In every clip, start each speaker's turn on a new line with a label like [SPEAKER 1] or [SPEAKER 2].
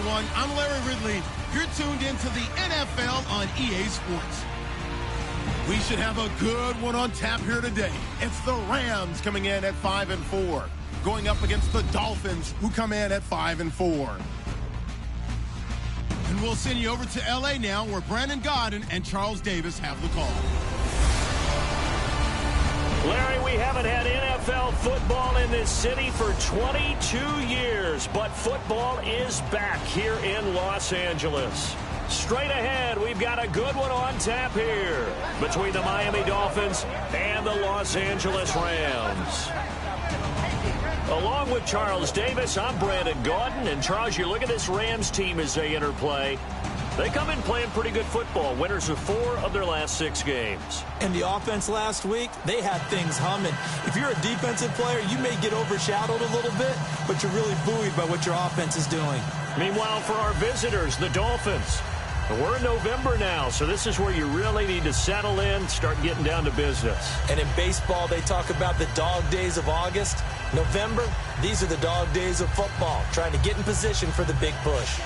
[SPEAKER 1] everyone. I'm Larry Ridley. You're tuned into the NFL on EA Sports. We should have a good one on tap here today. It's the Rams coming in at 5-4, going up against the Dolphins, who come in at 5-4. And we'll send you over to L.A. now, where Brandon Godden and Charles Davis have the call.
[SPEAKER 2] Larry, we haven't had NFL football in this city for 22 years, but football is back here in Los Angeles. Straight ahead, we've got a good one on tap here between the Miami Dolphins and the Los Angeles Rams. Along with Charles Davis, I'm Brandon Gaudin. And Charles, you look at this Rams team as they interplay. They come in playing pretty good football. Winners of 4 of their last 6 games.
[SPEAKER 3] And the offense last week, they had things humming. If you're a defensive player, you may get overshadowed a little bit, but you're really buoyed by what your offense is doing.
[SPEAKER 2] Meanwhile, for our visitors, the Dolphins, we're in November now, so this is where you really need to settle in, start getting down to business.
[SPEAKER 3] And in baseball, they talk about the dog days of August. November, these are the dog days of football, trying to get in position for the big push.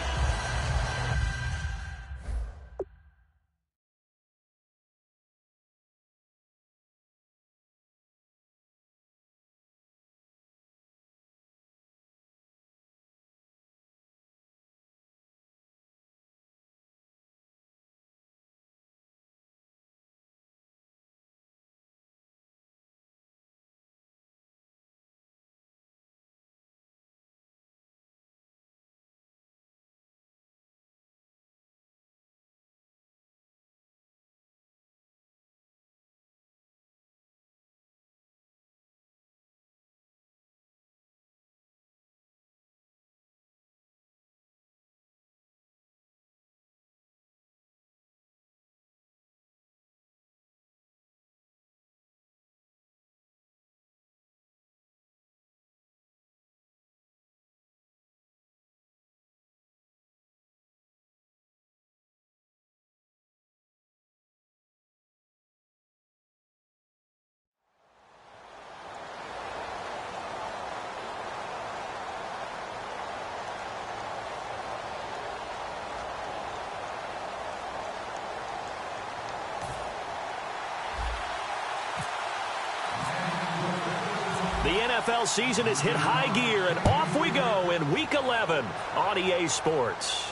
[SPEAKER 2] The NFL season has hit high gear, and off we go in Week 11 on EA Sports.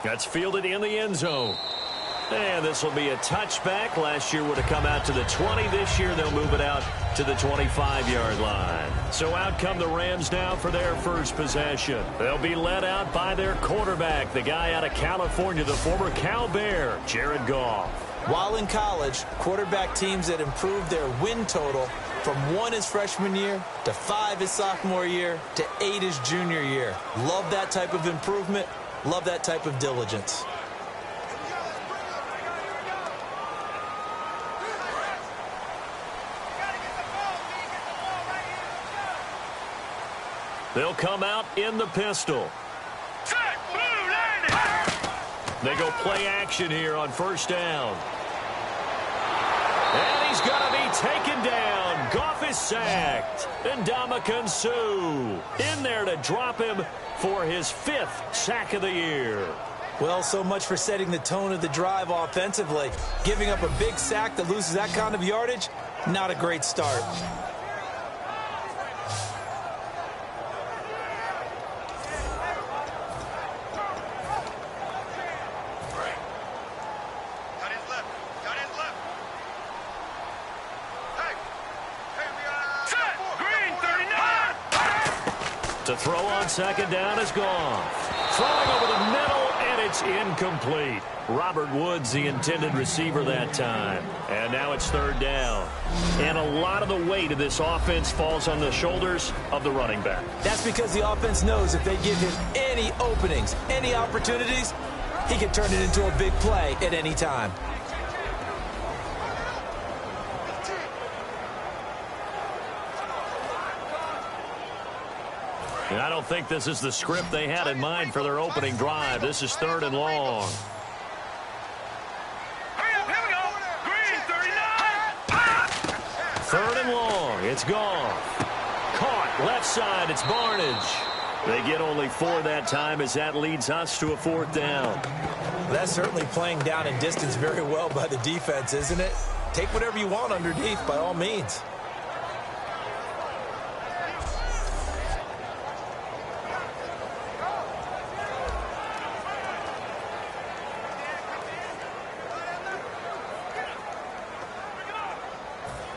[SPEAKER 2] That's fielded in the end zone. And this will be a touchback. Last year would have come out to the 20. This year they'll move it out to the 25-yard line. So out come the Rams now for their first possession. They'll be led out by their quarterback, the guy out of California, the former Cal Bear, Jared Goff.
[SPEAKER 3] While in college, quarterback teams that improved their win total from 1 his freshman year to 5 his sophomore year to 8 his junior year. Love that type of improvement. Love that type of diligence.
[SPEAKER 2] They'll come out in the pistol. They go play action here on first down. And he's going to be taken down. Goff is sacked. And Ndamukong Suh in there to drop him for his 5th sack of the year.
[SPEAKER 3] Well, so much for setting the tone of the drive offensively. Giving up a big sack that loses that kind of yardage, not a great start.
[SPEAKER 2] To throw on second down is Goff. Throwing over the middle, and it's incomplete. Robert Woods, the intended receiver that time. And now it's third down. And a lot of the weight of this offense falls on the shoulders of the running back.
[SPEAKER 3] That's because the offense knows if they give him any openings, any opportunities, he can turn it into a big play at any time.
[SPEAKER 2] And I don't think this is the script they had in mind for their opening drive. This is 3rd and long. Third and long. It's Goff. Caught left side. It's Barnage. They get only 4 that time as that leads us to a 4th down.
[SPEAKER 3] That's certainly playing down and distance very well by the defense, isn't it? Take whatever you want underneath by all means.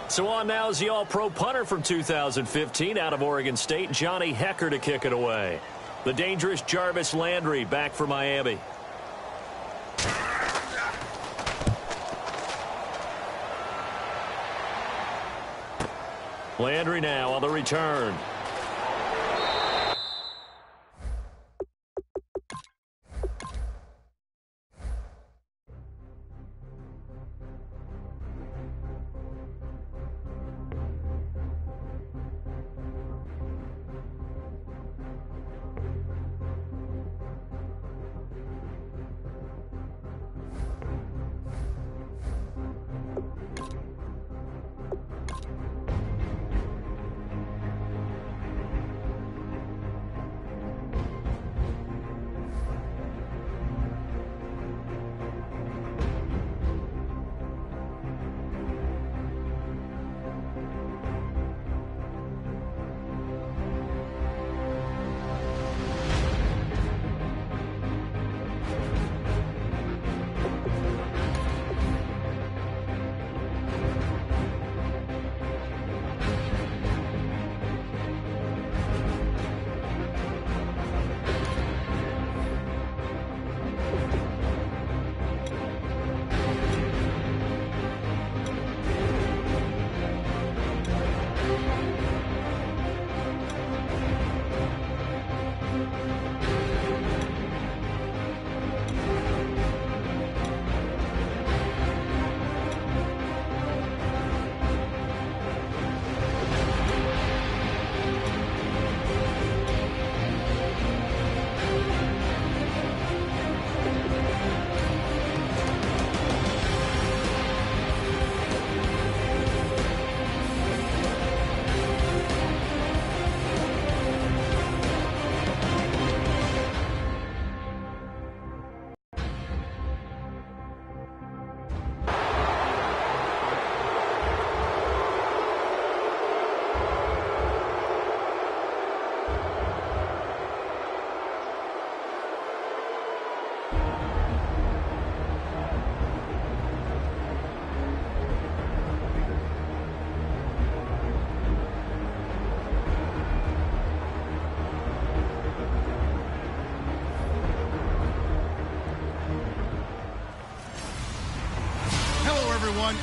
[SPEAKER 2] So on now is the All-Pro punter from 2015 out of Oregon State, Johnny Hecker, to kick it away. The dangerous Jarvis Landry back for Miami. Landry now on the return.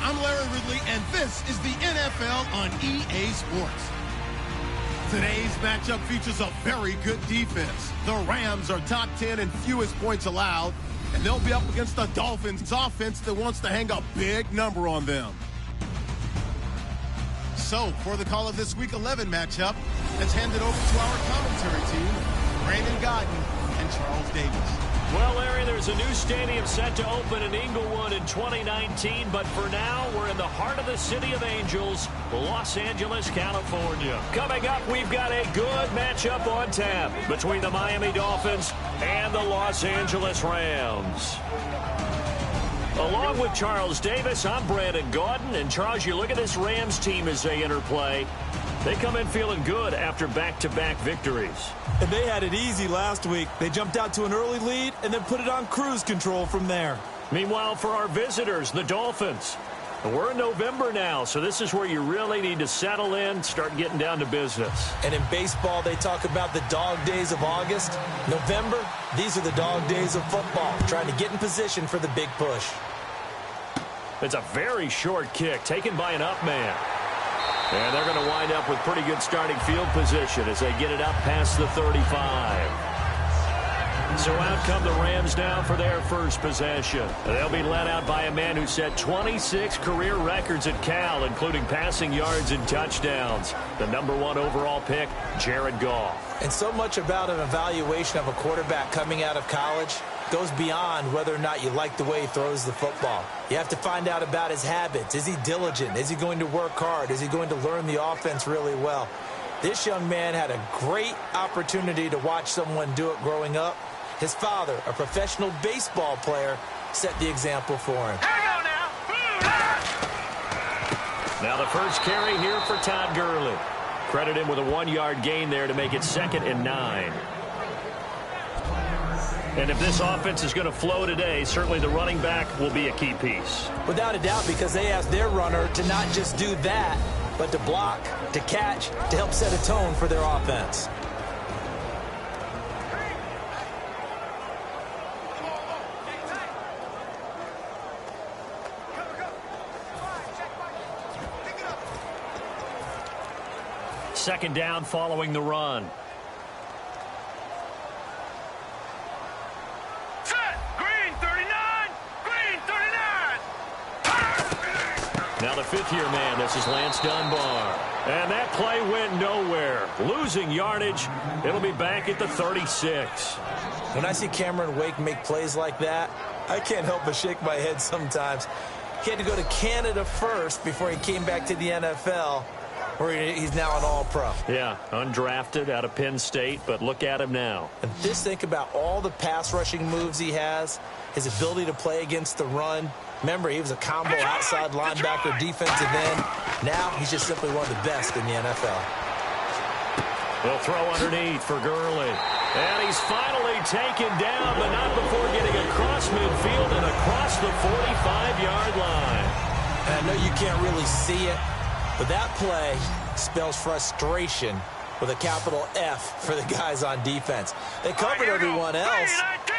[SPEAKER 1] I'm Larry Ridley, and this is the NFL on EA Sports. Today's matchup features a very good defense. The Rams are top 10 in fewest points allowed, and they'll be up against the Dolphins offense that wants to hang a big number on them. So, for the call of this Week 11 matchup, let's hand it over to our commentary team, Brandon Godden and Charles Davis.
[SPEAKER 2] Well, Larry, there's a new stadium set to open in Inglewood in 2019, but for now, we're in the heart of the City of Angels, Los Angeles, California. Coming up, we've got a good matchup on tap between the Miami Dolphins and the Los Angeles Rams. Along with Charles Davis, I'm Brandon Gaudin. And, Charles, you look at this Rams team as they interplay. They come in feeling good after back-to-back victories.
[SPEAKER 3] And they had it easy last week. They jumped out to an early lead and then put it on cruise control from there.
[SPEAKER 2] Meanwhile, for our visitors, the Dolphins, we're in November now, so this is where you really need to settle in, start getting down to business.
[SPEAKER 3] And in baseball, they talk about the dog days of August. November, these are the dog days of football, trying to get in position for the big push.
[SPEAKER 2] It's a very short kick taken by an up man. And they're going to wind up with pretty good starting field position as they get it up past the 35. So out come the Rams now for their first possession. They'll be led out by a man who set 26 career records at Cal, including passing yards and touchdowns. The #1 overall pick, Jared Goff.
[SPEAKER 3] And so much about an evaluation of a quarterback coming out of college goes beyond whether or not you like the way he throws the football. You have to find out about his habits. Is he diligent? Is he going to work hard? Is he going to learn the offense really well? This young man had a great opportunity to watch someone do it growing up. His father, a professional baseball player, set the example for him.
[SPEAKER 2] Now the first carry here for Todd Gurley. Credit him with a 1-yard gain there to make it 2nd and 9. And if this offense is going to flow today, certainly the running back will be a key piece.
[SPEAKER 3] Without a doubt, because they asked their runner to not just do that, but to block, to catch, to help set a tone for their offense.
[SPEAKER 2] Second down following the run. Now the 5th-year man, this is Lance Dunbar. And that play went nowhere. Losing yardage. It'll be back at the 36.
[SPEAKER 3] When I see Cameron Wake make plays like that, I can't help but shake my head sometimes. He had to go to Canada first before he came back to the NFL, where he's now an All-Pro.
[SPEAKER 2] Yeah, undrafted out of Penn State, but look at him now.
[SPEAKER 3] And just think about all the pass rushing moves he has, his ability to play against the run. Remember, he was a combo outside linebacker, defensive end. Now he's just simply one of the best in the NFL.
[SPEAKER 2] They'll throw underneath for Gurley. And he's finally taken down, but not before getting across midfield and across the 45-yard line.
[SPEAKER 3] And I know you can't really see it, but that play spells frustration with a capital F for the guys on defense. They covered everyone else,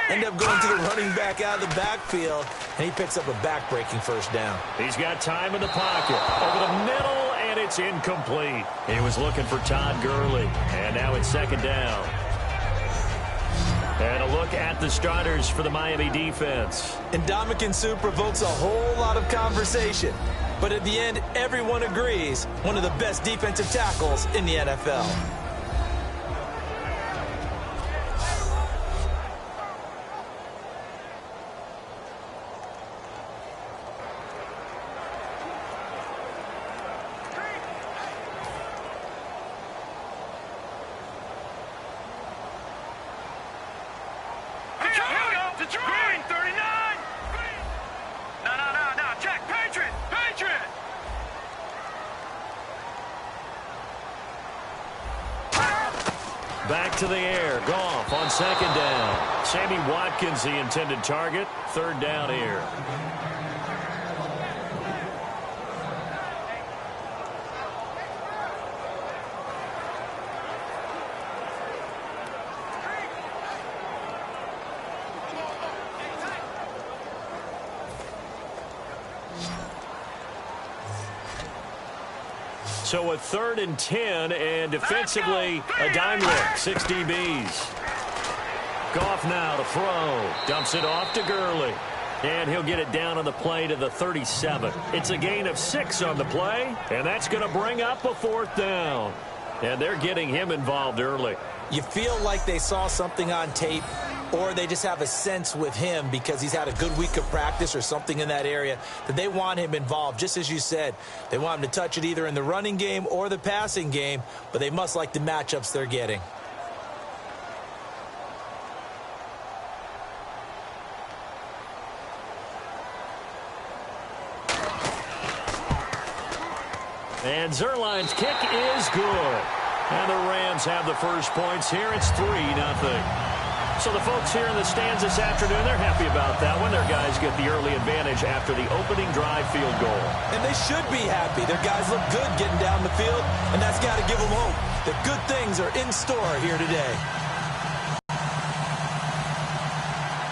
[SPEAKER 3] end up going to the running back out of the backfield, and he picks up a back-breaking first down.
[SPEAKER 2] He's got time in the pocket. Over the middle, and it's incomplete. He was looking for Todd Gurley, and now it's 2nd down. And a look at the starters for the Miami defense.
[SPEAKER 3] Ndamukong Suh provokes a whole lot of conversation. But at the end, everyone agrees, one of the best defensive tackles in the NFL.
[SPEAKER 2] Back to the air. Goff on 2nd down. Sammy Watkins, the intended target. 3rd down here. So a 3rd and 10, and defensively a dime look. 6 DBs. Goff now to throw. Dumps it off to Gurley. And he'll get it down on the play to the 37. It's a gain of 6 on the play, and that's going to bring up a 4th down. And they're getting him involved early.
[SPEAKER 3] You feel like they saw something on tape, or they just have a sense with him because he's had a good week of practice or something in that area that they want him involved. Just as you said, they want him to touch it either in the running game or the passing game, but they must like the matchups they're getting.
[SPEAKER 2] And Zerline's kick is good. And the Rams have the first points here. It's 3-0. So the folks here in the stands this afternoon, they're happy about that one. Their guys get the early advantage after the opening drive field goal.
[SPEAKER 3] And they should be happy. Their guys look good getting down the field, and that's got to give them hope that good things are in store here today.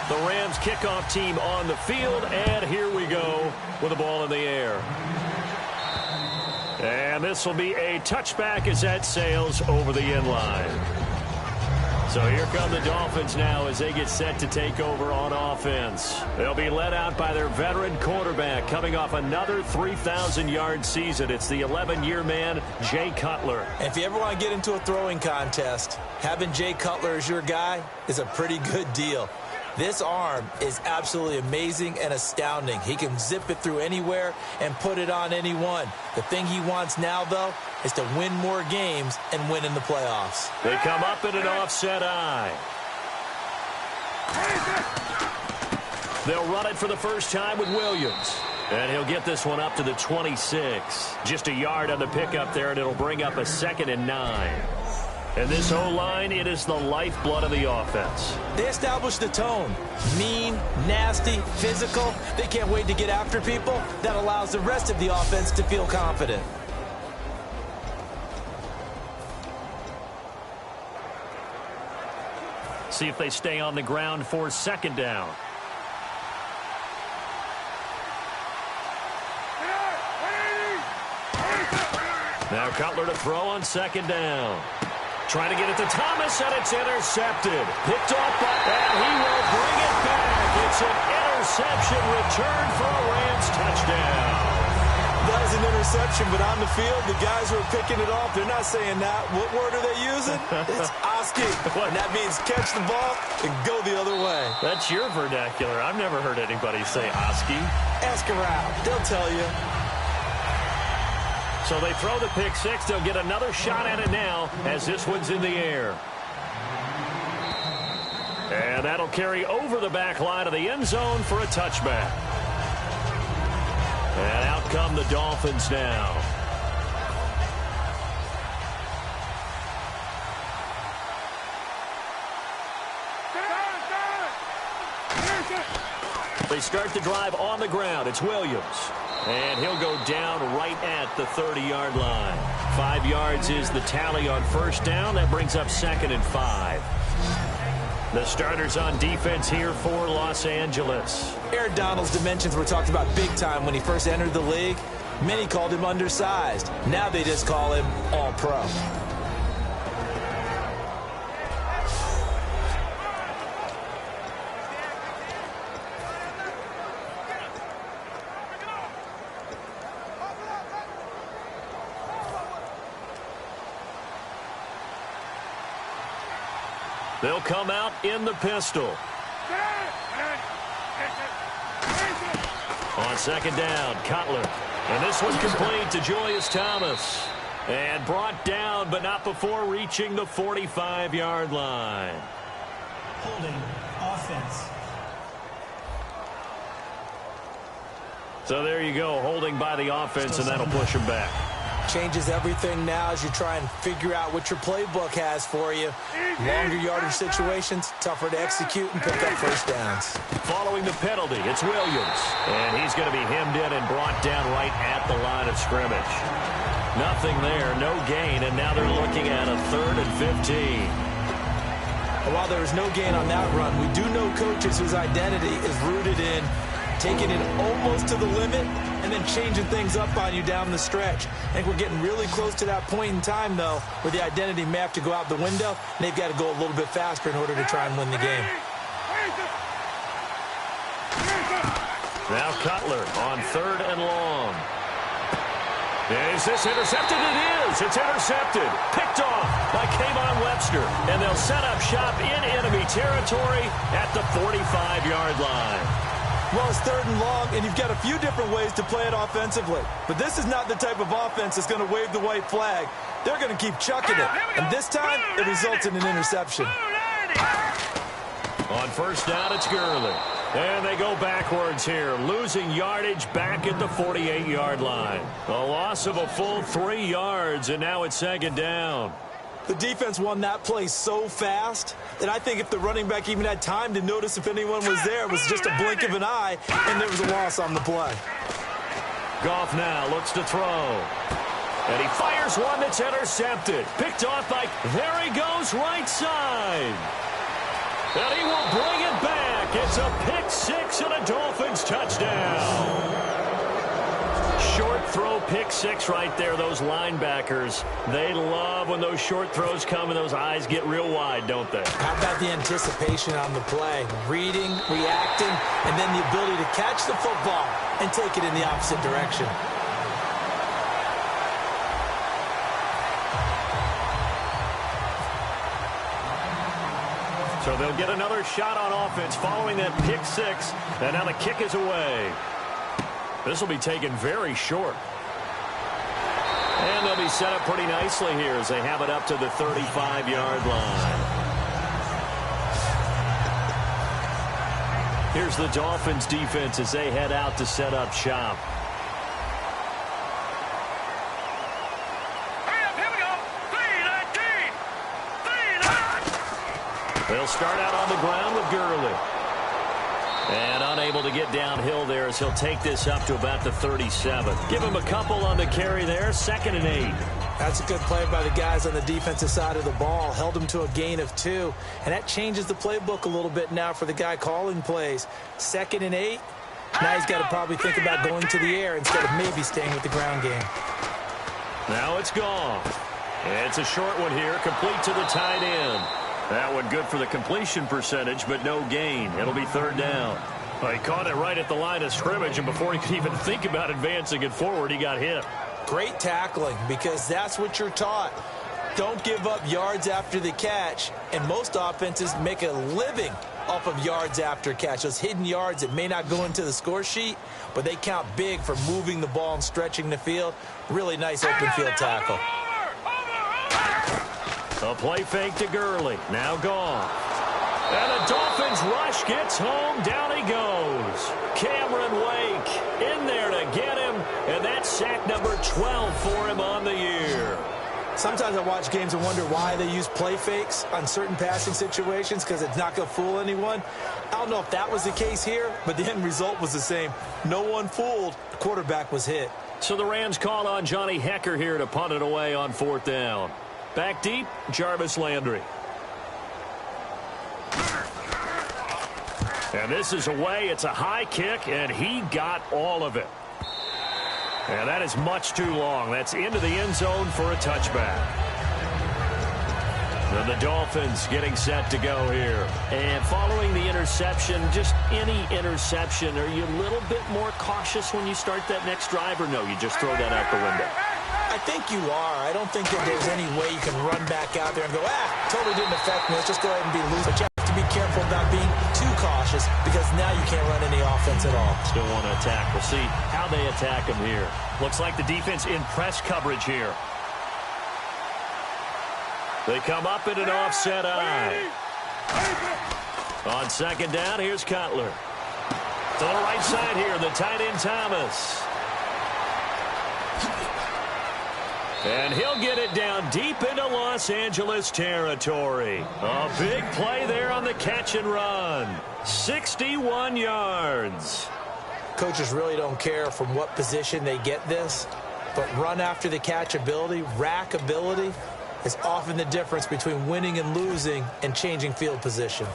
[SPEAKER 2] The Rams kickoff team on the field, and here we go with the ball in the air. And this will be a touchback as that sails over the end line. So here come the Dolphins now as they get set to take over on offense. They'll be led out by their veteran quarterback coming off another 3,000-yard season. It's the 11-year man, Jay Cutler.
[SPEAKER 3] And if you ever want to get into a throwing contest, having Jay Cutler as your guy is a pretty good deal. This arm is absolutely amazing and astounding. He can zip it through anywhere and put it on anyone. The thing he wants now, though, is to win more games and win in the playoffs.
[SPEAKER 2] They come up in an offset eye. They'll run it for the first time with Williams. And he'll get this one up to the 26. Just a yard on the pickup there, and it'll bring up a 2nd and 9. And this O-line, it is the lifeblood of the offense.
[SPEAKER 3] They established the tone. Mean, nasty, physical. They can't wait to get after people. That allows the rest of the offense to feel confident.
[SPEAKER 2] See if they stay on the ground for 2nd down. Now Cutler to throw on 2nd down. Trying to get it to Thomas, and it's intercepted. Picked off, and he will bring it back. It's an interception return for a Rams touchdown.
[SPEAKER 3] That is an interception, but on the field, the guys who are picking it off, they're not saying that. What word are they using? It's Oski, and that means catch the ball and go the other way.
[SPEAKER 2] That's your vernacular. I've never heard anybody say Oski.
[SPEAKER 3] Ask around. They'll tell you.
[SPEAKER 2] So they throw the pick six. They'll get another shot at it now as this one's in the air. And that'll carry over the back line of the end zone for a touchback. And out come the Dolphins now. They start the drive on the ground. It's Williams. And he'll go down right at the 30-yard line. 5 yards is the tally on first down. That brings up 2nd and 5. The starters on defense here for Los Angeles.
[SPEAKER 3] Aaron Donald's dimensions were talked about big time when he first entered the league. Many called him undersized. Now they just call him all-pro.
[SPEAKER 2] They'll come out in the pistol. On 2nd down, Cutler. And this one's complete to Julius Thomas. And brought down, but not before reaching the 45-yard line.
[SPEAKER 4] Holding offense.
[SPEAKER 2] So there you go, holding by the offense, and that'll push him back.
[SPEAKER 3] Changes everything now as you try and figure out what your playbook has for you. Longer yardage situations, tougher to execute and pick up first downs.
[SPEAKER 2] Following the penalty, it's Williams. And he's going to be hemmed in and brought down right at the line of scrimmage. Nothing there, no gain, and now they're looking at a 3rd and 15.
[SPEAKER 3] While there was no gain on that run, we do know coaches whose identity is rooted in taking it almost to the limit and then changing things up on you down the stretch. I think we're getting really close to that point in time, though, where the identity may have to go out the window, and they've got to go a little bit faster in order to try and win the game.
[SPEAKER 2] Now Cutler on 3rd and long. Is this intercepted? It is. It's intercepted. Picked off by Kayvon Webster. And they'll set up shop in enemy territory at the 45-yard line.
[SPEAKER 3] Well, it's 3rd and long, and you've got a few different ways to play it offensively. But this is not the type of offense that's going to wave the white flag. They're going to keep chucking it. And this time, it results in an interception.
[SPEAKER 2] On first down, it's Gurley. And they go backwards here, losing yardage back at the 48-yard line. A loss of a full 3 yards, and now it's 2nd down.
[SPEAKER 3] The defense won that play so fast that I think if the running back even had time to notice if anyone was there, it was just a blink of an eye, and there was a loss on the play.
[SPEAKER 2] Goff now looks to throw. And he fires one that's intercepted. Picked off by, there he goes, right side. And he will bring it back. It's a pick six and a Dolphins touchdown. Short throw pick six right there. Those linebackers, they love when those short throws come and those eyes get real wide, don't they?
[SPEAKER 3] How about the anticipation on the play? Reading, reacting, and then the ability to catch the football and take it in the opposite direction.
[SPEAKER 2] So they'll get another shot on offense following that pick six. And now the kick is away. This will be taken very short. And they'll be set up pretty nicely here as they have it up to the 35-yard line. Here's the Dolphins defense as they head out to set up shop. They'll start out on the ground with Gurley. And unable to get downhill there as he'll take this up to about the 37. Give him a couple on the carry there. 2nd and 8.
[SPEAKER 3] That's a good play by the guys on the defensive side of the ball. Held him to a gain of 2. And that changes the playbook a little bit now for the guy calling plays. 2nd and 8. Now he's got to probably think about going to the air instead of maybe staying with the ground game.
[SPEAKER 2] Now it's gone. It's a short one here, complete to the tight end. That one good for the completion percentage, but no gain. It'll be 3rd down. Well, he caught it right at the line of scrimmage, and before he could even think about advancing it forward, he got hit.
[SPEAKER 3] Great tackling, because that's what you're taught. Don't give up yards after the catch, and most offenses make a living off of yards after catch. Those hidden yards that may not go into the score sheet, but they count big for moving the ball and stretching the field. Really nice open field tackle.
[SPEAKER 2] A play fake to Gurley. Now gone. And the Dolphins rush gets home. Down he goes. Cameron Wake in there to get him. And that's sack number 12 for him on the year.
[SPEAKER 3] Sometimes I watch games and wonder why they use play fakes on certain passing situations, because it's not going to fool anyone. I don't know if that was the case here, but the end result was the same. No one fooled. The quarterback was hit.
[SPEAKER 2] So the Rams call on Johnny Hecker here to punt it away on 4th down. Back deep, Jarvis Landry. And this is away. It's a high kick, and he got all of it. And that is much too long. That's into the end zone for a touchback. And the Dolphins getting set to go here. And following the interception, just any interception, are you a little bit more cautious when you start that next drive, or no, you just throw that out the window?
[SPEAKER 3] I think you are. I don't think that there's any way you can run back out there and go, totally didn't affect me. Let's just go ahead and be loose. But you have to be careful about being too cautious, because now you can't run any offense at all.
[SPEAKER 2] Still want to attack. We'll see how they attack him here. Looks like the defense in press coverage here. They come up in an offset eye. On 2nd down, here's Cutler. To the right side here, the tight end Thomas. And he'll get it down deep into Los Angeles territory. A big play there on the catch and run. 61 yards.
[SPEAKER 3] Coaches really don't care from what position they get this, but run after the catch ability, rack ability, is often the difference between winning and losing and changing field position.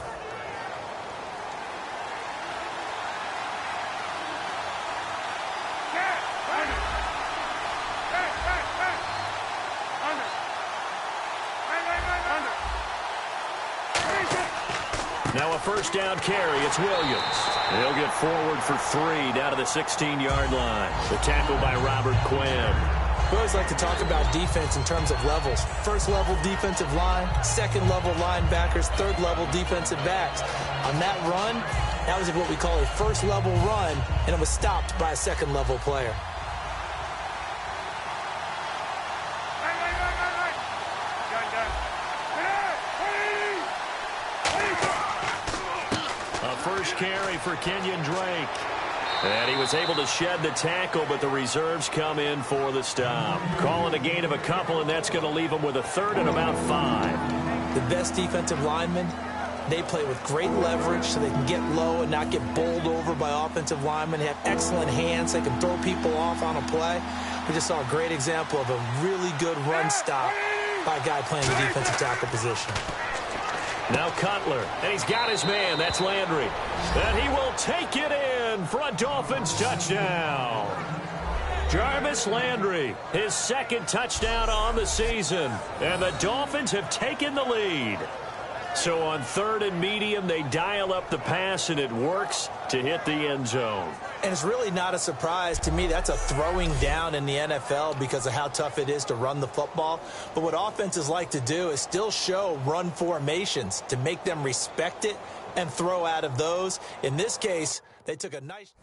[SPEAKER 2] Now a 1st down carry. It's Williams. He'll get forward for 3 down to the 16-yard line. The tackle by Robert Quinn.
[SPEAKER 3] We always like to talk about defense in terms of levels. 1st level defensive line, 2nd level linebackers, 3rd level defensive backs. On that run, that was what we call a 1st level run, and it was stopped by a 2nd level player.
[SPEAKER 2] Carry for Kenyon Drake. And he was able to shed the tackle, but the reserves come in for the stop. Calling a gain of a couple, and that's going to leave him with a 3rd and about 5.
[SPEAKER 3] The best defensive linemen, they play with great leverage so they can get low and not get bowled over by offensive linemen. They have excellent hands. They can throw people off on a play. We just saw a great example of a really good run stop by a guy playing the defensive tackle position.
[SPEAKER 2] Now Cutler, and he's got his man. That's Landry. And he will take it in for a Dolphins touchdown. Jarvis Landry, his 2nd touchdown on the season. And the Dolphins have taken the lead. So on 3rd and medium, they dial up the pass, and it works to hit the end zone.
[SPEAKER 3] And it's really not a surprise to me. That's a throwing down in the NFL because of how tough it is to run the football. But what offenses like to do is still show run formations to make them respect it and throw out of those. In this case, they took a nice...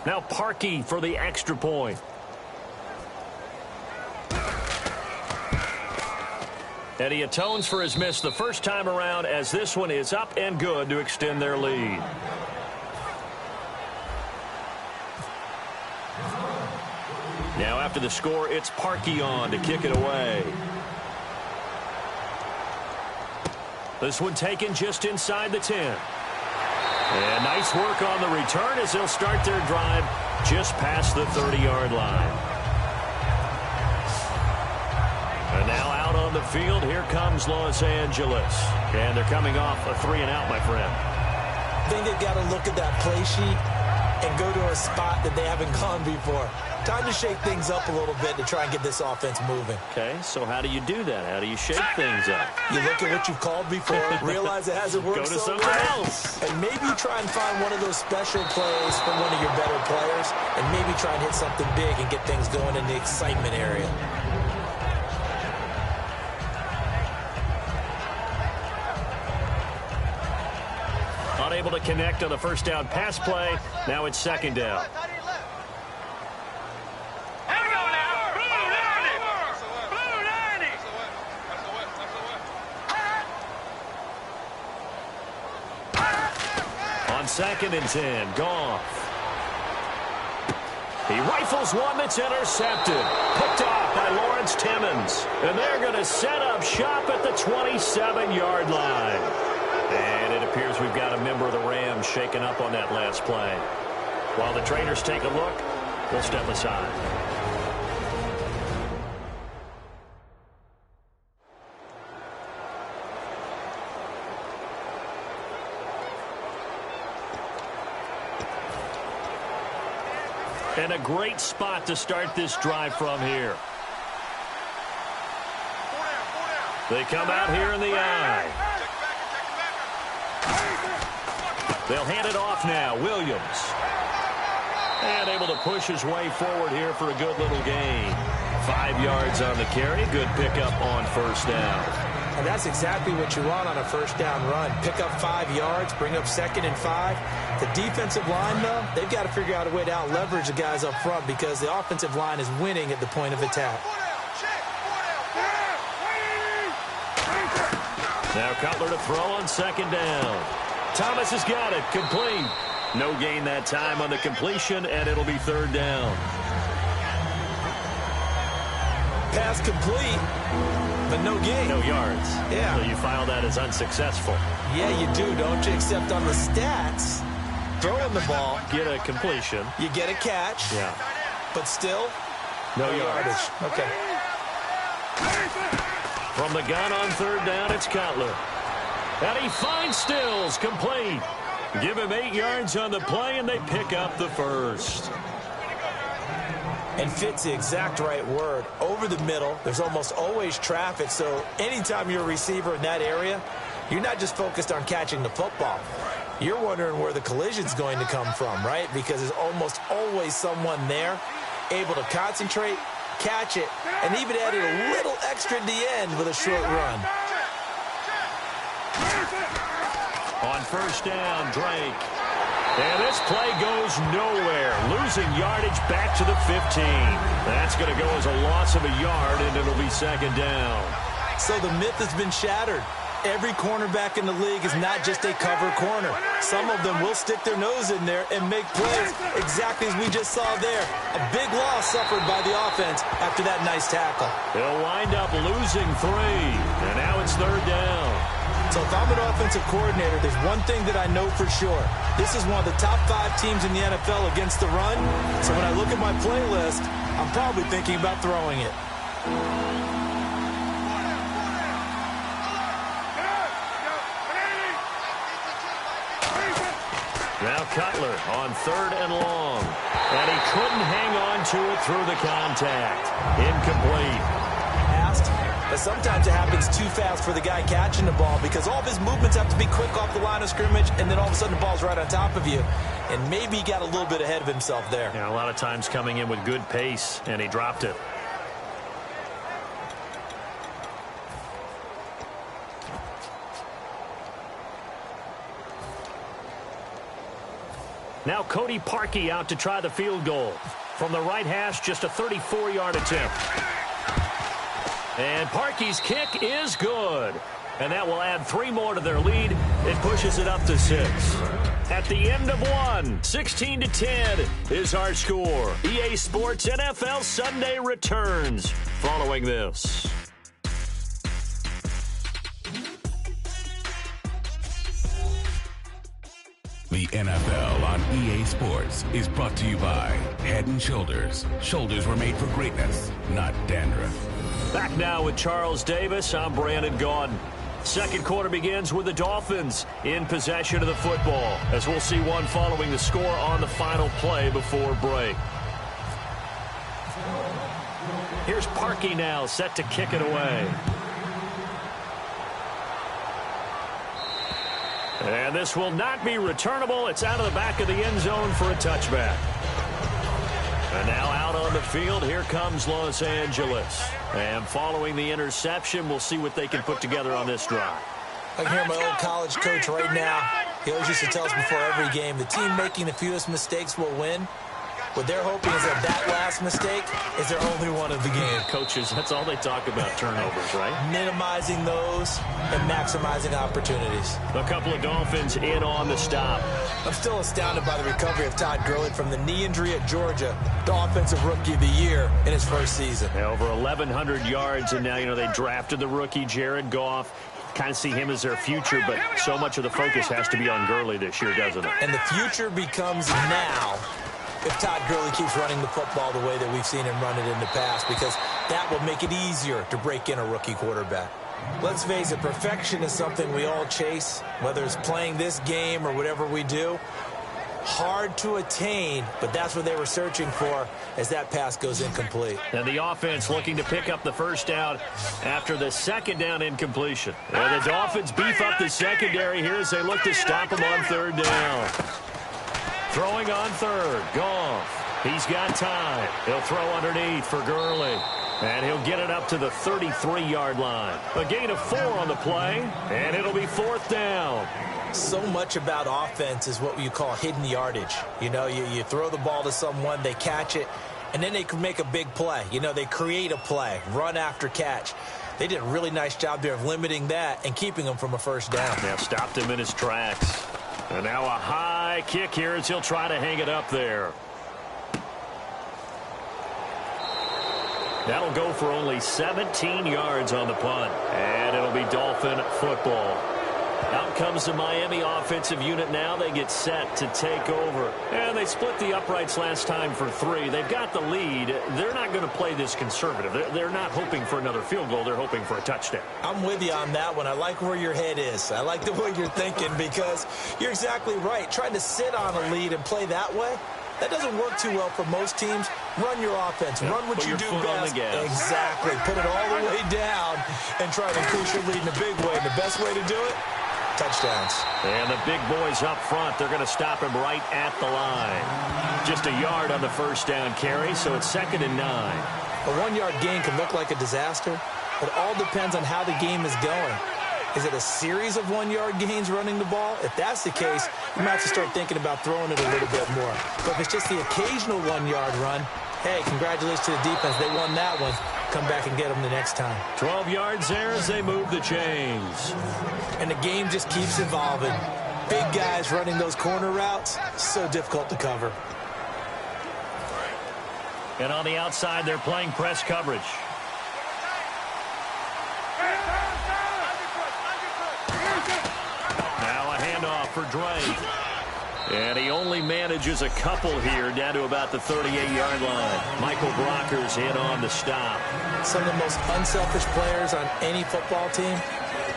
[SPEAKER 2] Now Parkey for the extra point. And he atones for his miss the first time around, as this one is up and good to extend their lead. Now after the score, it's Parkey on to kick it away. This one taken just inside the 10. And nice work on the return as they'll start their drive just past the 30-yard line. And now out on the field, here comes Los Angeles. And they're coming off a 3-and-out, my friend.
[SPEAKER 3] I think they've got to look at that play sheet and go to a spot that they haven't gone before. Time to shake things up a little bit to try and get this offense moving.
[SPEAKER 2] Okay, so how do you do that? How do you shake things up?
[SPEAKER 3] You look at what you've called before, realize it hasn't worked
[SPEAKER 2] Go to
[SPEAKER 3] so
[SPEAKER 2] something
[SPEAKER 3] well,
[SPEAKER 2] else.
[SPEAKER 3] and maybe try and find one of those special plays from one of your better players, and maybe try and hit something big and get things going in the excitement area.
[SPEAKER 2] Unable to connect on the first down pass play. Now it's second down. On 2nd and 10, Goff. He rifles one that's intercepted. Picked off by Lawrence Timmons. And they're going to set up shop at the 27-yard line. And it appears we've got a member of the Rams shaken up on that last play. While the trainers take a look, we'll step aside. And a great spot to start this drive from here. They come out here in the eye. They'll hand it off now. Williams. And able to push his way forward here for a good little gain. 5 yards on the carry. Good pickup on first down.
[SPEAKER 3] And that's exactly what you want on a first down run. Pick up 5 yards, bring up 2nd and 5. The defensive line, though, they've got to figure out a way to out-leverage the guys up front because the offensive line is winning at the point of attack.
[SPEAKER 2] Now Cutler to throw on 2nd down. Thomas has got it. Complete. No gain that time on the completion, and it'll be 3rd down.
[SPEAKER 3] Pass complete, but no gain.
[SPEAKER 2] No yards.
[SPEAKER 3] Yeah.
[SPEAKER 2] So you file that as unsuccessful.
[SPEAKER 3] Yeah, you do, don't you? Except on the stats, throwing the ball,
[SPEAKER 2] Get a completion.
[SPEAKER 3] you get a catch,
[SPEAKER 2] Yeah.
[SPEAKER 3] but still,
[SPEAKER 2] No yardage.
[SPEAKER 3] Okay.
[SPEAKER 2] From the gun on 3rd down, it's Cutler. And he finds Stills, complete. Give him 8 yards on the play, and they pick up the first.
[SPEAKER 3] And fit's the exact right word. Over the middle, there's almost always traffic, so anytime you're a receiver in that area, you're not just focused on catching the football. You're wondering where the collision's going to come from, right? Because there's almost always someone there able to concentrate, catch it, and even added a little extra at the end with a short run.
[SPEAKER 2] On first down, Drake. And this play goes nowhere. Losing yardage back to the 15. That's going to go as a loss of a yard, and it'll be 2nd down.
[SPEAKER 3] So the myth has been shattered. Every cornerback in the league is not just a cover corner. Some of them will stick their nose in there and make plays exactly as we just saw there. A big loss suffered by the offense after that nice tackle.
[SPEAKER 2] They'll wind up losing 3. And now it's 3rd down.
[SPEAKER 3] So if I'm an offensive coordinator, there's one thing that I know for sure. This is one of the top 5 teams in the NFL against the run. So when I look at my playlist, I'm probably thinking about throwing it.
[SPEAKER 2] Now Cutler on 3rd and long. And he couldn't hang on to it through the contact. Incomplete.
[SPEAKER 3] Asked, but sometimes it happens too fast for the guy catching the ball because all of his movements have to be quick off the line of scrimmage, and then all of a sudden the ball's right on top of you. And maybe he got a little bit ahead of himself there.
[SPEAKER 2] Yeah, a lot of times coming in with good pace, and he dropped it. Now Cody Parkey out to try the field goal. From the right hash, just a 34-yard attempt. And Parkey's kick is good. And that will add 3 more to their lead. It pushes it up to 6. At the end of one, 16-10 is our score. EA Sports NFL Sunday returns following this.
[SPEAKER 5] The NFL on EA Sports is brought to you by Head & Shoulders. Shoulders were made for greatness, not dandruff.
[SPEAKER 2] Back now with Charles Davis. I'm Brandon Gaudin. Second quarter begins with the Dolphins in possession of the football, as we'll see one following the score on the final play before break. Here's Parkey now, set to kick it away. And this will not be returnable. It's out of the back of the end zone for a touchback. And now out on the field, here comes Los Angeles. And following the interception, we'll see what they can put together on this drive.
[SPEAKER 3] I can hear my old college coach right now. He always used to tell us before every game, the team making the fewest mistakes will win. What they're hoping is that last mistake is their only one of the game.
[SPEAKER 2] Coaches, that's all they talk about, turnovers, right?
[SPEAKER 3] Minimizing those and maximizing opportunities.
[SPEAKER 2] A couple of Dolphins in on the stop.
[SPEAKER 3] I'm still astounded by the recovery of Todd Gurley from the knee injury at Georgia, the offensive rookie of the year in his first season.
[SPEAKER 2] Yeah, over 1,100 yards, and now, they drafted the rookie, Jared Goff. Kind of see him as their future, but so much of the focus has to be on Gurley this year, doesn't it?
[SPEAKER 3] And the future becomes now if Todd Gurley keeps running the football the way that we've seen him run it in the past, because that will make it easier to break in a rookie quarterback. Let's face it, perfection is something we all chase, whether it's playing this game or whatever we do. Hard to attain, but that's what they were searching for as that pass goes incomplete.
[SPEAKER 2] And the offense looking to pick up the first down after the second down incompletion. And the Dolphins beef up the secondary here as they look to stop them on third down. Throwing on third, Goff. He's got time. He'll throw underneath for Gurley. And he'll get it up to the 33-yard line. A gain of 4 on the play, and it'll be fourth down.
[SPEAKER 3] So much about offense is what you call hidden yardage. You throw the ball to someone, they catch it, and then they can make a big play. They create a play, run after catch. They did a really nice job there of limiting that and keeping him from a first down.
[SPEAKER 2] Now stopped him in his tracks. And now a high kick here as he'll try to hang it up there. That'll go for only 17 yards on the punt. And it'll be Dolphin football. Out comes the Miami offensive unit now. They get set to take over. And they split the uprights last time for 3. They've got the lead. They're not going to play this conservative. They're not hoping for another field goal. They're hoping for a touchdown.
[SPEAKER 3] I'm with you on that one. I like where your head is. I like the way you're thinking, because you're exactly right. Trying to sit on a lead and play that way, that doesn't work too well for most teams. Run your offense. Run what you do best. Exactly. Put it all the way down and try to increase your lead in a big way. And the best way to do it, touchdowns.
[SPEAKER 2] And the big boys up front, they're going to stop him right at the line. Just a yard on the first down carry, so it's 2nd and 9.
[SPEAKER 3] A 1-yard gain can look like a disaster. It all depends on how the game is going. Is it a series of 1-yard gains running the ball? If that's the case, you might have to start thinking about throwing it a little bit more. But if it's just the occasional 1-yard run, hey, congratulations to the defense. They won that one. Come back and get them the next time.
[SPEAKER 2] 12 yards there as they move the chains.
[SPEAKER 3] And the game just keeps evolving. Big guys running those corner routes, so difficult to cover.
[SPEAKER 2] And on the outside, they're playing press coverage. Now a handoff for Drake. And he only manages a couple here, down to about the 38-yard line. Michael Brocker's in on the stop.
[SPEAKER 3] Some of the most unselfish players on any football team,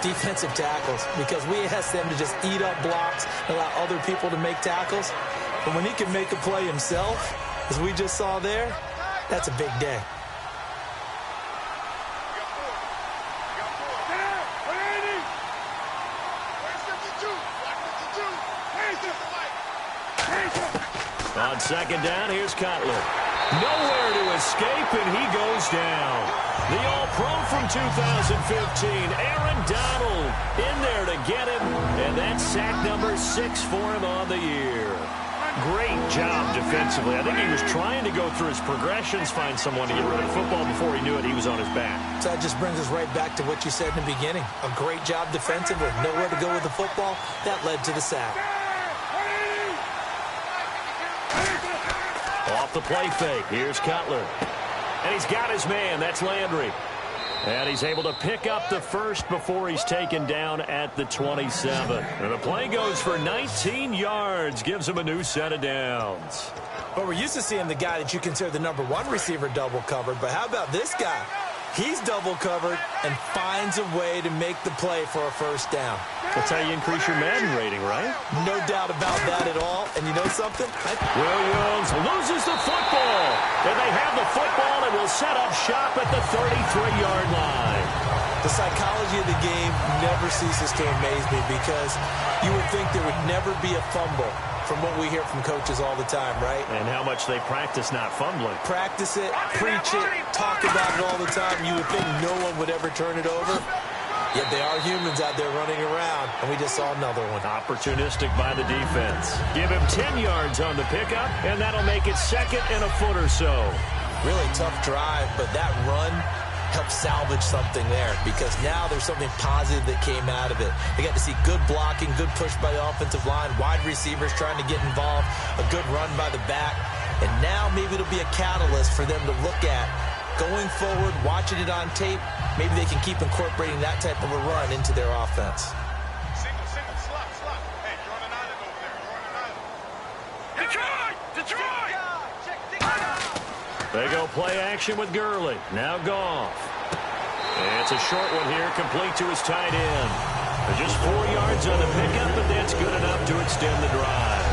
[SPEAKER 3] defensive tackles, because we ask them to just eat up blocks and allow other people to make tackles. But when he can make a play himself, as we just saw there, that's a big day.
[SPEAKER 2] On second down, here's Cutler. Nowhere to escape, and he goes down. The All-Pro from 2015, Aaron Donald, in there to get him, and that's sack number 6 for him on the year. great job defensively. I think he was trying to go through his progressions, find someone to get rid of the football. Before he knew it, he was on his back.
[SPEAKER 3] So that just brings us right back to what you said in the beginning. A great job defensively. Nowhere to go with the football. That led to the sack.
[SPEAKER 2] Off the play fake. Here's Cutler. And he's got his man. That's Landry. And he's able to pick up the first before he's taken down at the 27. And the play goes for 19 yards. Gives him a new set of downs.
[SPEAKER 3] But we're used to seeing the guy that you consider the #1 receiver double covered. But how about this guy? He's double covered and finds a way to make the play for a first down.
[SPEAKER 2] That's how you increase your Madden rating, right?
[SPEAKER 3] No doubt about that at all. And you know something?
[SPEAKER 2] Williams loses the football. And they have the football and will set up shop at the 33-yard line.
[SPEAKER 3] The psychology of the game never ceases to amaze me because you would think there would never be a fumble from what we hear from coaches all the time, right?
[SPEAKER 2] And how much they practice not fumbling.
[SPEAKER 3] Practice it, preach it, talk about it all the time. You would think no one would ever turn it over. Yet they are humans out there running around, and we just saw another one.
[SPEAKER 2] Opportunistic by the defense. Give him 10 yards on the pickup, and that'll make it second and a foot or so.
[SPEAKER 3] Really tough drive, but that run helped salvage something there because now there's something positive that came out of it. They got to see good blocking, good push by the offensive line, wide receivers trying to get involved, a good run by the back, and now maybe it'll be a catalyst for them to look at going forward, watching it on tape. Maybe they can keep incorporating that type of a run into their offense.
[SPEAKER 6] Single, slot. Hey, you're on an island over there. Detroit!
[SPEAKER 2] They go play action with Gurley. Now Goff. It's a short one here, complete to his tight end. Just 4 yards on the pickup, but that's good enough to extend the drive.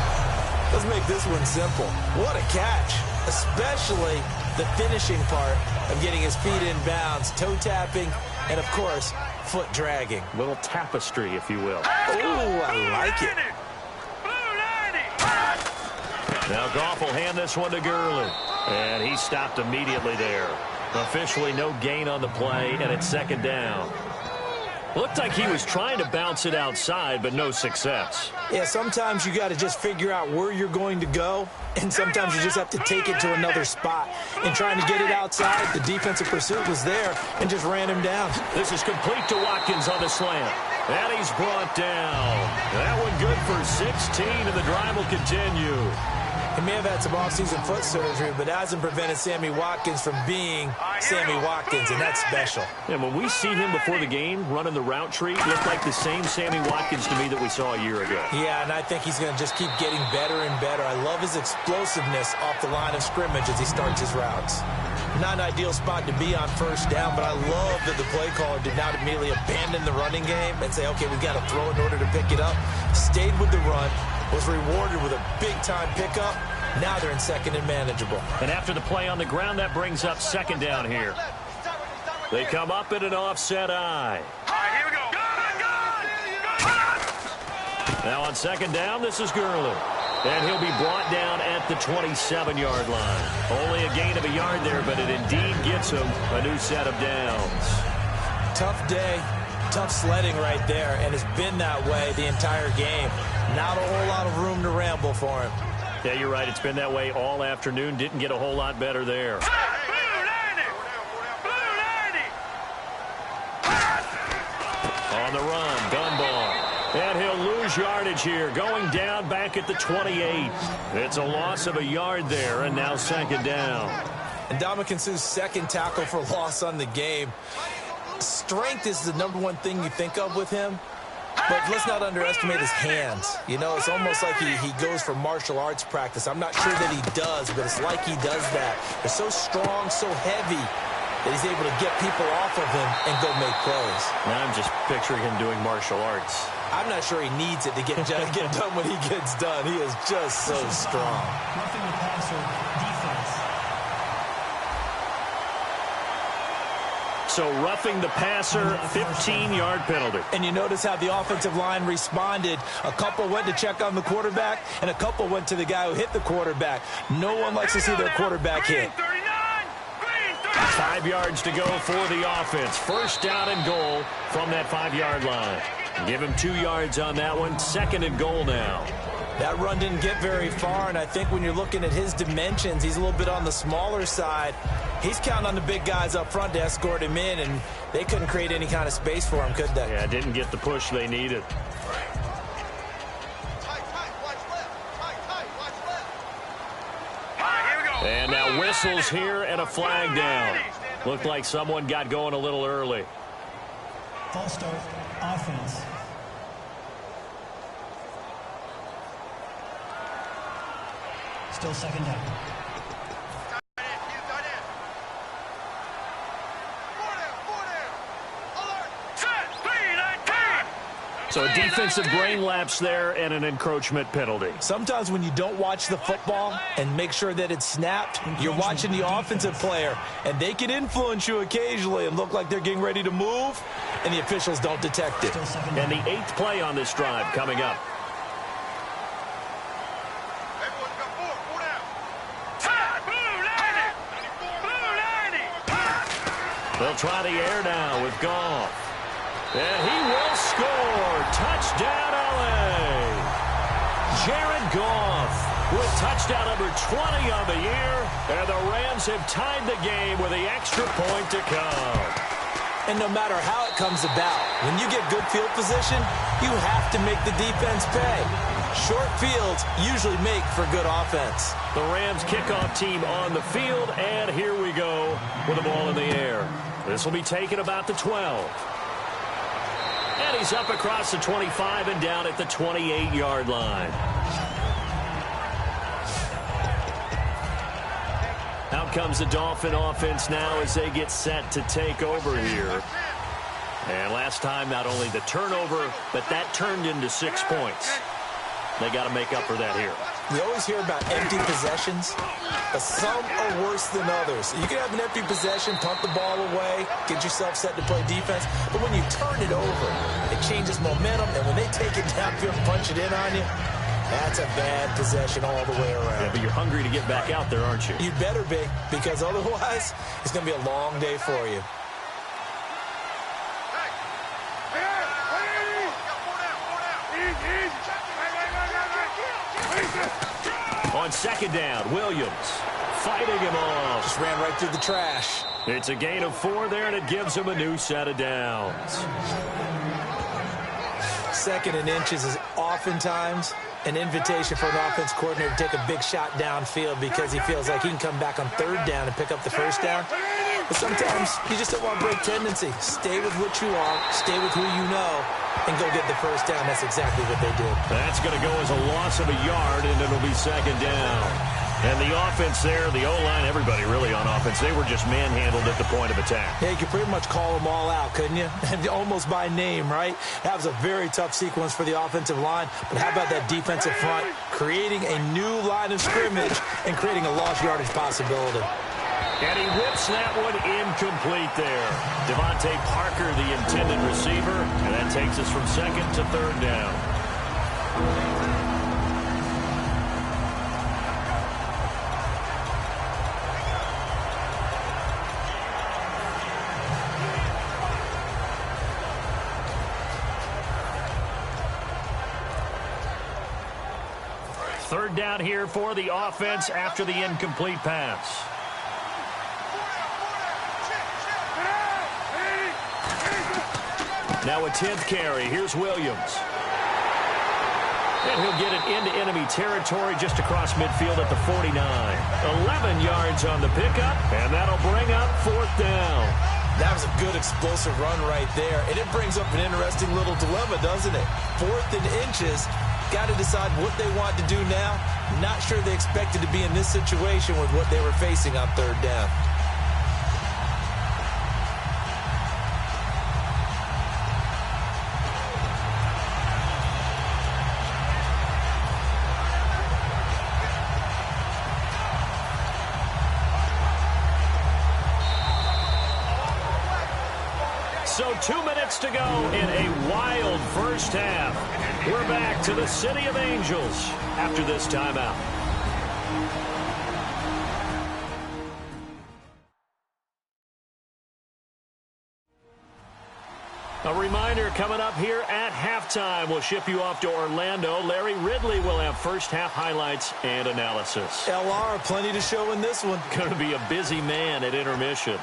[SPEAKER 3] Let's make this one simple. What a catch, especially the finishing part of getting his feet in bounds, toe tapping, and of course, foot dragging.
[SPEAKER 2] Little tapestry, if you will.
[SPEAKER 3] Ooh, I like it.
[SPEAKER 2] Now Goff will hand this one to Gurley. And he stopped immediately there. Officially no gain on the play, and it's second down. Looked like he was trying to bounce it outside, but no success.
[SPEAKER 3] Yeah, sometimes you got to just figure out where you're going to go, and sometimes you just have to take it to another spot. And trying to get it outside, the defensive pursuit was there and just ran him down.
[SPEAKER 2] This is complete to Watkins on the slant. And he's brought down. That one good for 16, and the drive will continue.
[SPEAKER 3] He may have had some offseason foot surgery, but that hasn't prevented Sammy Watkins from being Sammy Watkins, and that's special.
[SPEAKER 2] And when we see him before the game running the route tree, it looked like the same Sammy Watkins to me that we saw a year ago.
[SPEAKER 3] Yeah, and I think he's going to just keep getting better and better. I love his explosiveness off the line of scrimmage as he starts his routes. Not an ideal spot to be on first down, but I love that the play caller did not immediately abandon the running game and say, okay, we've got to throw it in order to pick it up. Stayed with the run, was rewarded with a big-time pickup. Now they're in second and manageable.
[SPEAKER 2] And after the play on the ground, that brings up second down here. They come up in an offset eye.
[SPEAKER 6] All right, here we go.
[SPEAKER 2] Now on second down, this is Gurley. And he'll be brought down at the 27-yard line. Only a gain of a yard there, but it indeed gets him a new set of downs.
[SPEAKER 3] Tough day, tough sledding right there, and it's been that way the entire game. Not a whole lot of room to ramble for him.
[SPEAKER 2] Yeah, you're right. It's been that way all afternoon. Didn't get a whole lot better there. On the run, Dunbar. And he'll lose yardage here, going down back at the 28. It's a loss of a yard there, and now second down.
[SPEAKER 3] And Ndamukong Suh's second tackle for loss on the game. Strength is the #1 thing you think of with him. But let's not underestimate his hands. You know, it's almost like he goes for martial arts practice. I'm not sure that he does, but it's like he does that. They're so strong, so heavy, that he's able to get people off of him and go make plays.
[SPEAKER 2] Now I'm just picturing him doing martial arts.
[SPEAKER 3] I'm not sure he needs it to get done when he gets done. He is just so strong.
[SPEAKER 4] Roughing the passer defense.
[SPEAKER 2] So roughing the passer, 15-yard penalty.
[SPEAKER 3] And you notice how the offensive line responded. A couple went to check on the quarterback, and a couple went to the guy who hit the quarterback. No one likes to see their quarterback hit.
[SPEAKER 2] 5 yards to go for the offense. First down and goal from that 5-yard line. Give him 2 yards on that one. Second and goal now.
[SPEAKER 3] That run didn't get very far, and I think when you're looking at his dimensions, he's a little bit on the smaller side. He's counting on the big guys up front to escort him in, and they couldn't create any kind of space for him, could they?
[SPEAKER 2] Yeah, didn't get the push they needed. And now whistles here and a flag down. Looked like someone got going a little early.
[SPEAKER 4] False start, offense. Still second down.
[SPEAKER 2] So a defensive brain lapse there and an encroachment penalty.
[SPEAKER 3] Sometimes when you don't watch the football and make sure that it's snapped, you're watching the offensive player, and they can influence you occasionally and look like they're getting ready to move, and the officials don't detect it.
[SPEAKER 2] And the 8th play on this drive coming up. They'll try the air now with Goff. And he will score. Touchdown, L.A. Jared Goff with touchdown number 20 on the year. And the Rams have tied the game with the extra point to come.
[SPEAKER 3] And no matter how it comes about, when you get good field position, you have to make the defense pay. Short fields usually make for good offense.
[SPEAKER 2] The Rams kickoff team on the field, and here we go with the ball in the air. This will be taken about the 12. And he's up across the 25 and down at the 28-yard line. Out comes the Dolphin offense now as they get set to take over here. And last time, not only the turnover, but that turned into 6 points. They got to make up for that here.
[SPEAKER 3] We always hear about empty possessions, but some are worse than others. You can have an empty possession, punt the ball away, get yourself set to play defense, but when you turn it over, it changes momentum, and when they take it downfield and punch it in on you, that's a bad possession all the way around.
[SPEAKER 2] Yeah, but you're hungry to get back out there, aren't you?
[SPEAKER 3] You better be, because otherwise, it's going to be a long day for you.
[SPEAKER 2] On second down, Williams fighting him off.
[SPEAKER 3] Just ran right through the trash.
[SPEAKER 2] It's a gain of 4 there, and it gives him a new set of downs.
[SPEAKER 3] Second and inches is oftentimes an invitation for an offense coordinator to take a big shot downfield because he feels like he can come back on third down and pick up the first down. But sometimes you just don't want to break tendency. Stay with what you are, stay with who you know, and go get the first down. That's exactly what they did.
[SPEAKER 2] That's going to go as a loss of a yard, and it'll be second down. And the offense there, the O-line, everybody really on offense, they were just manhandled at the point of attack.
[SPEAKER 3] Yeah, you could pretty much call them all out, couldn't you? Almost by name, right? That was a very tough sequence for the offensive line. But how about that defensive front creating a new line of scrimmage and creating a lost yardage possibility?
[SPEAKER 2] And he whips that one incomplete there. Devontae Parker, the intended receiver, and that takes us from second to third down. Third down here for the offense after the incomplete pass. Now a 10th carry. Here's Williams. And he'll get it into enemy territory just across midfield at the 49. 11 yards on the pickup, and that'll bring up fourth down.
[SPEAKER 3] That was a good explosive run right there. And it brings up an interesting little dilemma, doesn't it? 4th and inches. Got to decide what they want to do now. Not sure they expected to be in this situation with what they were facing on third down.
[SPEAKER 2] So 2 minutes to go in a wild first half. We're back to the City of Angels after this timeout. A reminder, coming up here at halftime, we'll ship you off to Orlando. Larry Ridley will have first-half highlights and analysis.
[SPEAKER 3] LR, plenty to show in this one.
[SPEAKER 2] Going to be a busy man at intermission.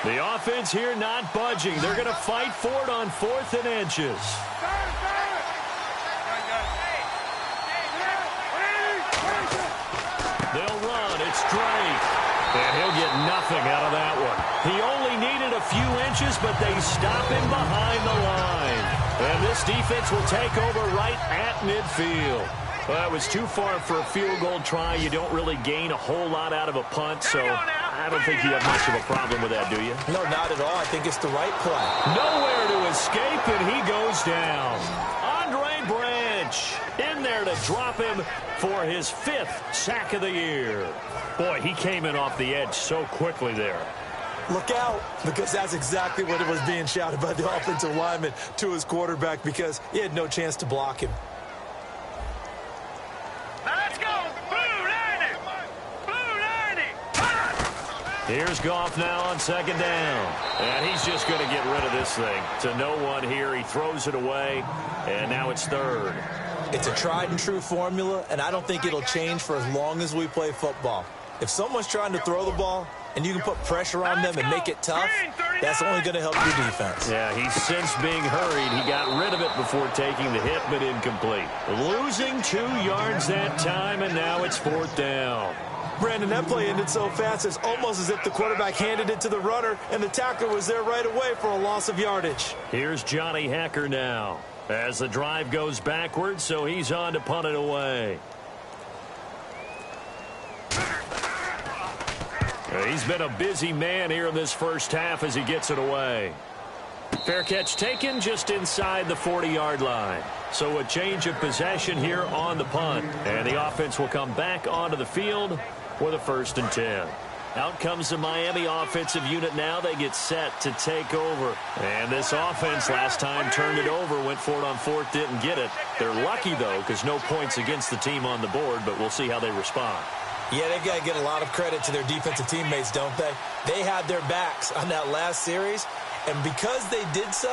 [SPEAKER 2] The offense here not budging. They're going to fight for it on 4th and inches. They'll run. It's Drake. And he'll get nothing out of that one. He only needed a few inches, but they stop him behind the line. And this defense will take over right at midfield. Well, that was too far for a field goal try. You don't really gain a whole lot out of a punt, so I don't think you have much of a problem with that, do you?
[SPEAKER 3] No, not at all. I think it's the right play.
[SPEAKER 2] Nowhere to escape, and he goes down. Andre Branch in there to drop him for his 5th sack of the year. Boy, he came in off the edge so quickly there.
[SPEAKER 3] Look out, because that's exactly what it was being shouted by the offensive lineman to his quarterback, because he had no chance to block him.
[SPEAKER 2] Here's Goff now on 2nd down. And he's just going to get rid of this thing. To no one here. He throws it away. And now it's 3rd.
[SPEAKER 3] It's a tried and true formula, and I don't think it'll change for as long as we play football. If someone's trying to throw the ball and you can put pressure on them and make it tough, that's only going to help your defense.
[SPEAKER 2] Yeah, he's since being hurried. He got rid of it before taking the hit, but incomplete. Losing 2 yards that time, and now it's 4th down.
[SPEAKER 3] Brandon, that play ended so fast, it's almost as if the quarterback handed it to the runner, and the tackler was there right away for a loss of yardage.
[SPEAKER 2] Here's Johnny Hekker now, as the drive goes backwards, so he's on to punt it away. He's been a busy man here in this first half as he gets it away. Fair catch taken just inside the 40-yard line. So a change of possession here on the punt. And the offense will come back onto the field with a 1st and 10. Out comes the Miami offensive unit now. They get set to take over. And this offense last time turned it over, went for it on 4th, didn't get it. They're lucky, though, because no points against the team on the board, but we'll see how they respond.
[SPEAKER 3] Yeah, they've got to get a lot of credit to their defensive teammates, don't they? They had their backs on that last series, and because they did so,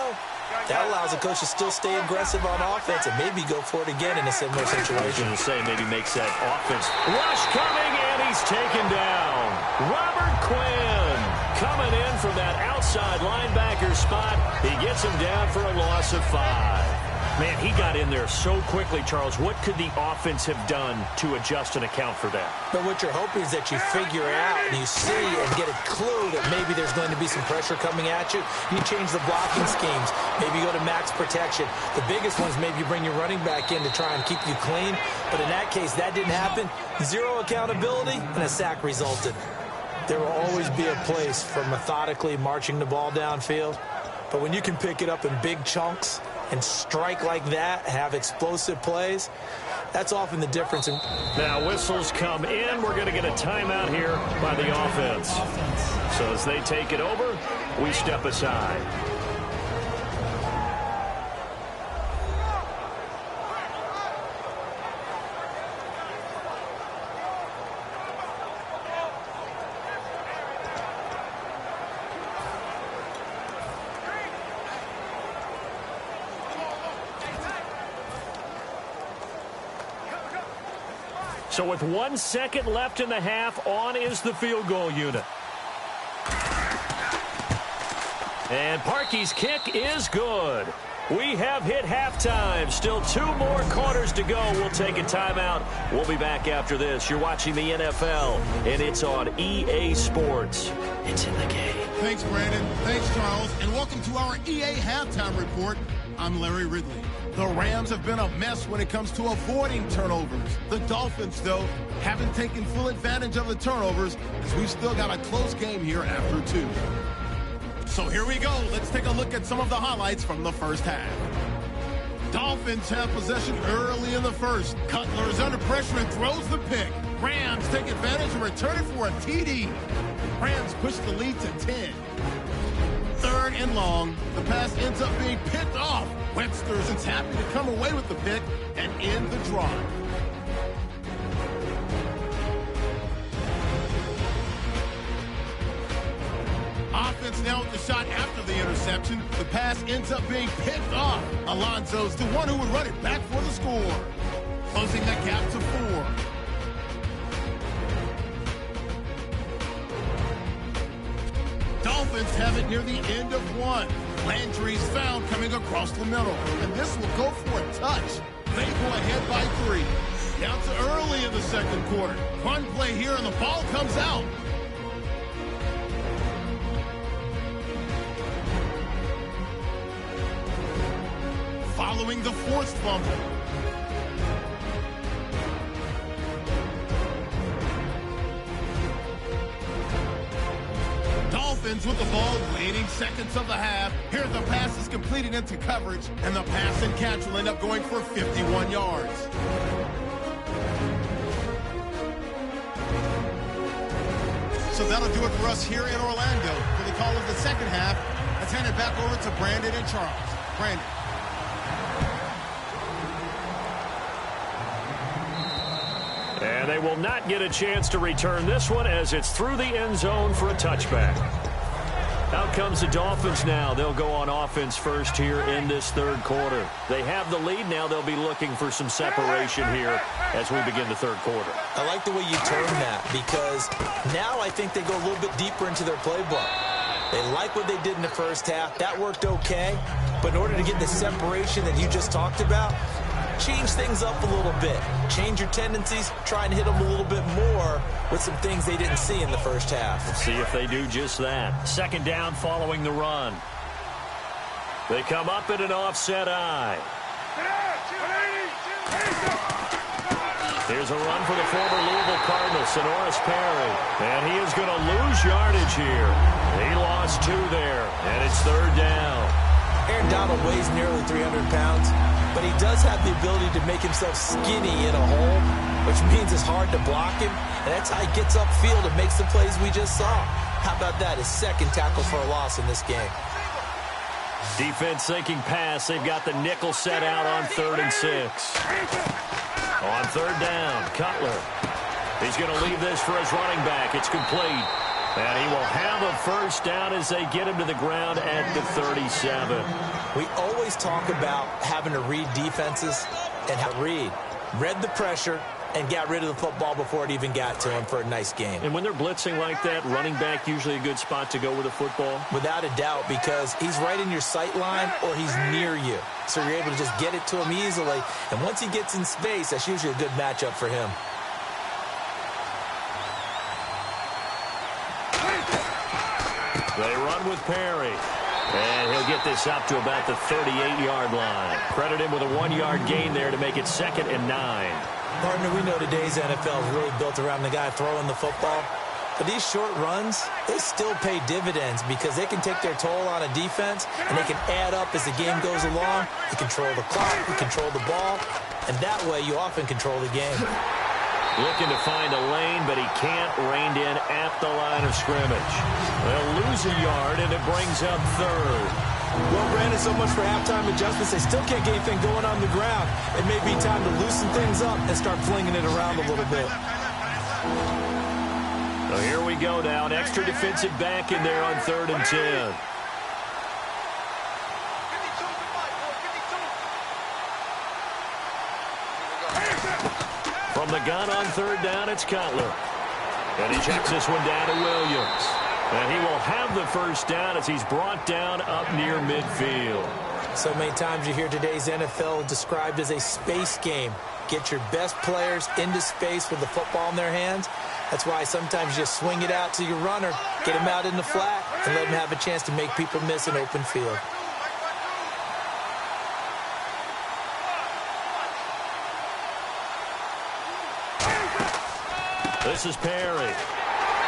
[SPEAKER 3] that allows the coach to still stay aggressive on offense and maybe go for it again in a similar situation.
[SPEAKER 2] I was going to say maybe makes that offense. Rush coming, and he's taken down. Robert Quinn coming in from that outside linebacker spot. He gets him down for a loss of 5. Man, he got in there so quickly, Charles. What could the offense have done to adjust and account for that?
[SPEAKER 3] But what you're hoping is that you figure out and you see and get a clue that maybe there's going to be some pressure coming at you. You change the blocking schemes. Maybe you go to max protection. The biggest one is maybe you bring your running back in to try and keep you clean. But in that case, that didn't happen. 0 accountability, and a sack resulted. There will always be a place for methodically marching the ball downfield. But when you can pick it up in big chunks and strike like that, have explosive plays, that's often the difference.
[SPEAKER 2] Now whistles come in. We're going to get a timeout here by the offense. So as they take it over, we step aside. So with 1 second left in the half, on is the field goal unit. And Parkey's kick is good. We have hit halftime. Still 2 more quarters to go. We'll take a timeout. We'll be back after this. You're watching the NFL, and it's on EA Sports. It's in the game.
[SPEAKER 1] Thanks, Brandon. Thanks, Charles. And welcome to our EA Halftime Report. I'm Larry Ridley. The Rams have been a mess when it comes to avoiding turnovers. The Dolphins, though, haven't taken full advantage of the turnovers, as we've still got a close game here after 2. So here we go. Let's take a look at some of the highlights from the first half. Dolphins have possession early in the first. Cutler is under pressure and throws the pick. Rams take advantage and return it for a TD. Rams push the lead to 10. 3rd and long. The pass ends up being picked off. Webster's happy to come away with the pick and end the drive. Offense now with the shot after the interception. The pass ends up being picked off. Alonso's the one who would run it back for the score, closing the gap to 4. Dolphins have it near the end of 1. Landry's found coming across the middle, and this will go for a touch. They go ahead by 3. Down to early in the second quarter. Fun play here, and the ball comes out. Following the forced fumble. Dolphins with the ball, waning seconds of the half. Here the pass is completed into coverage, and the pass and catch will end up going for 51 yards. So that'll do it for us here in Orlando. For the call of the second half, let's hand it back over to Brandon and Charles. Brandon.
[SPEAKER 2] And they will not get a chance to return this one as it's through the end zone for a touchback. Out comes the Dolphins now. They'll go on offense first here in this third quarter. They have the lead. Now they'll be looking for some separation here as we begin the third quarter.
[SPEAKER 3] I like the way you turn that, because now I think they go a little bit deeper into their playbook. They like what they did in the first half. That worked okay. But in order to get the separation that you just talked about, change things up a little bit. Change your tendencies. Try and hit them a little bit more with some things they didn't see in the first half.
[SPEAKER 2] Let's see if they do just that. Second down following the run. They come up in an offset eye. Here's a run for the former Louisville Cardinal, Sonoris Perry. And he is going to lose yardage here. He lost 2 there, and it's third down.
[SPEAKER 3] Aaron Donald weighs nearly 300 pounds, but he does have the ability to make himself skinny in a hole, which means it's hard to block him, and that's how he gets upfield and makes the plays we just saw. How about that? His second tackle for a loss in this game.
[SPEAKER 2] Defense thinking pass. They've got the nickel set out on 3rd and 6. On third down, Cutler. He's going to leave this for his running back. It's complete. And he will have a first down as they get him to the ground at the 37.
[SPEAKER 3] We always talk about having to read defenses and how read the pressure and got rid of the football before it even got to him for a nice game.
[SPEAKER 2] And when they're blitzing like that, running back usually a good spot to go with the football?
[SPEAKER 3] Without a doubt, because he's right in your sight line or he's near you. So you're able to just get it to him easily. And once he gets in space, that's usually a good matchup for him.
[SPEAKER 2] They run with Perry. And he'll get this up to about the 38-yard line. Credit him with a 1-yard gain there to make it 2nd and 9.
[SPEAKER 3] Partner, we know today's NFL is really built around the guy throwing the football. But these short runs, they still pay dividends because they can take their toll on a defense and they can add up as the game goes along. You control the clock, you control the ball, and that way you often control the game.
[SPEAKER 2] Looking to find a lane, but he can't. Reined in at the line of scrimmage. They'll lose a yard, and it brings up 3rd.
[SPEAKER 3] Well, Brandon, so much for halftime adjustments. They still can't get anything going on the ground. It may be time to loosen things up and start flinging it around a little bit.
[SPEAKER 2] So here we go now. An extra defensive back in there on 3rd and 10. From the gun on 3rd down, it's Cutler. And he checks this one down to Williams. And he will have the first down as he's brought down up near midfield.
[SPEAKER 3] So many times you hear today's NFL described as a space game. Get your best players into space with the football in their hands. That's why sometimes you just swing it out to your runner, get him out in the flat, and let him have a chance to make people miss an open field.
[SPEAKER 2] This is Perry.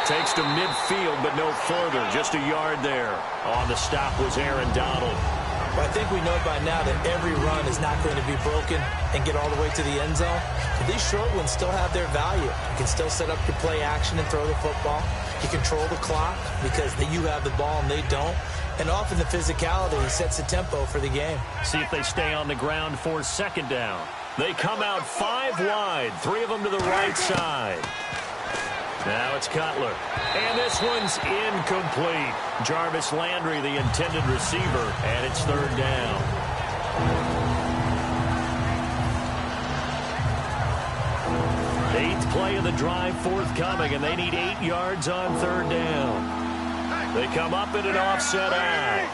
[SPEAKER 2] Takes to midfield, but no further. Just a yard there. On the stop was Aaron Donald.
[SPEAKER 3] Well, I think we know by now that every run is not going to be broken and get all the way to the end zone. But these short ones still have their value. You can still set up your play action and throw the football. You control the clock because you have the ball and they don't. And often the physicality sets the tempo for the game.
[SPEAKER 2] See if they stay on the ground for second down. They come out 5 wide, 3 of them to the right side. Now it's Cutler. And this one's incomplete. Jarvis Landry, the intended receiver, and it's third down. Eighth play of the drive forthcoming, and they need 8 yards on third down. They come up in an offset eye.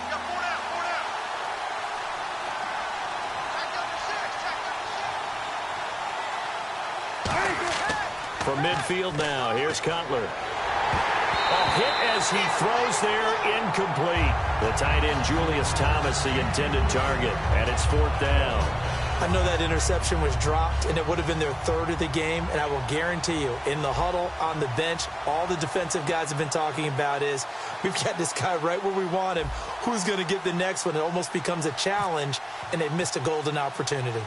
[SPEAKER 2] From midfield now, here's Cutler. A hit as he throws there, incomplete. The tight end, Julius Thomas, the intended target, and it's fourth down.
[SPEAKER 3] I know that interception was dropped, and it would have been their third of the game, and I will guarantee you, in the huddle, on the bench, all the defensive guys have been talking about is, we've got this guy right where we want him. Who's going to get the next one? It almost becomes a challenge, and they've missed a golden opportunity.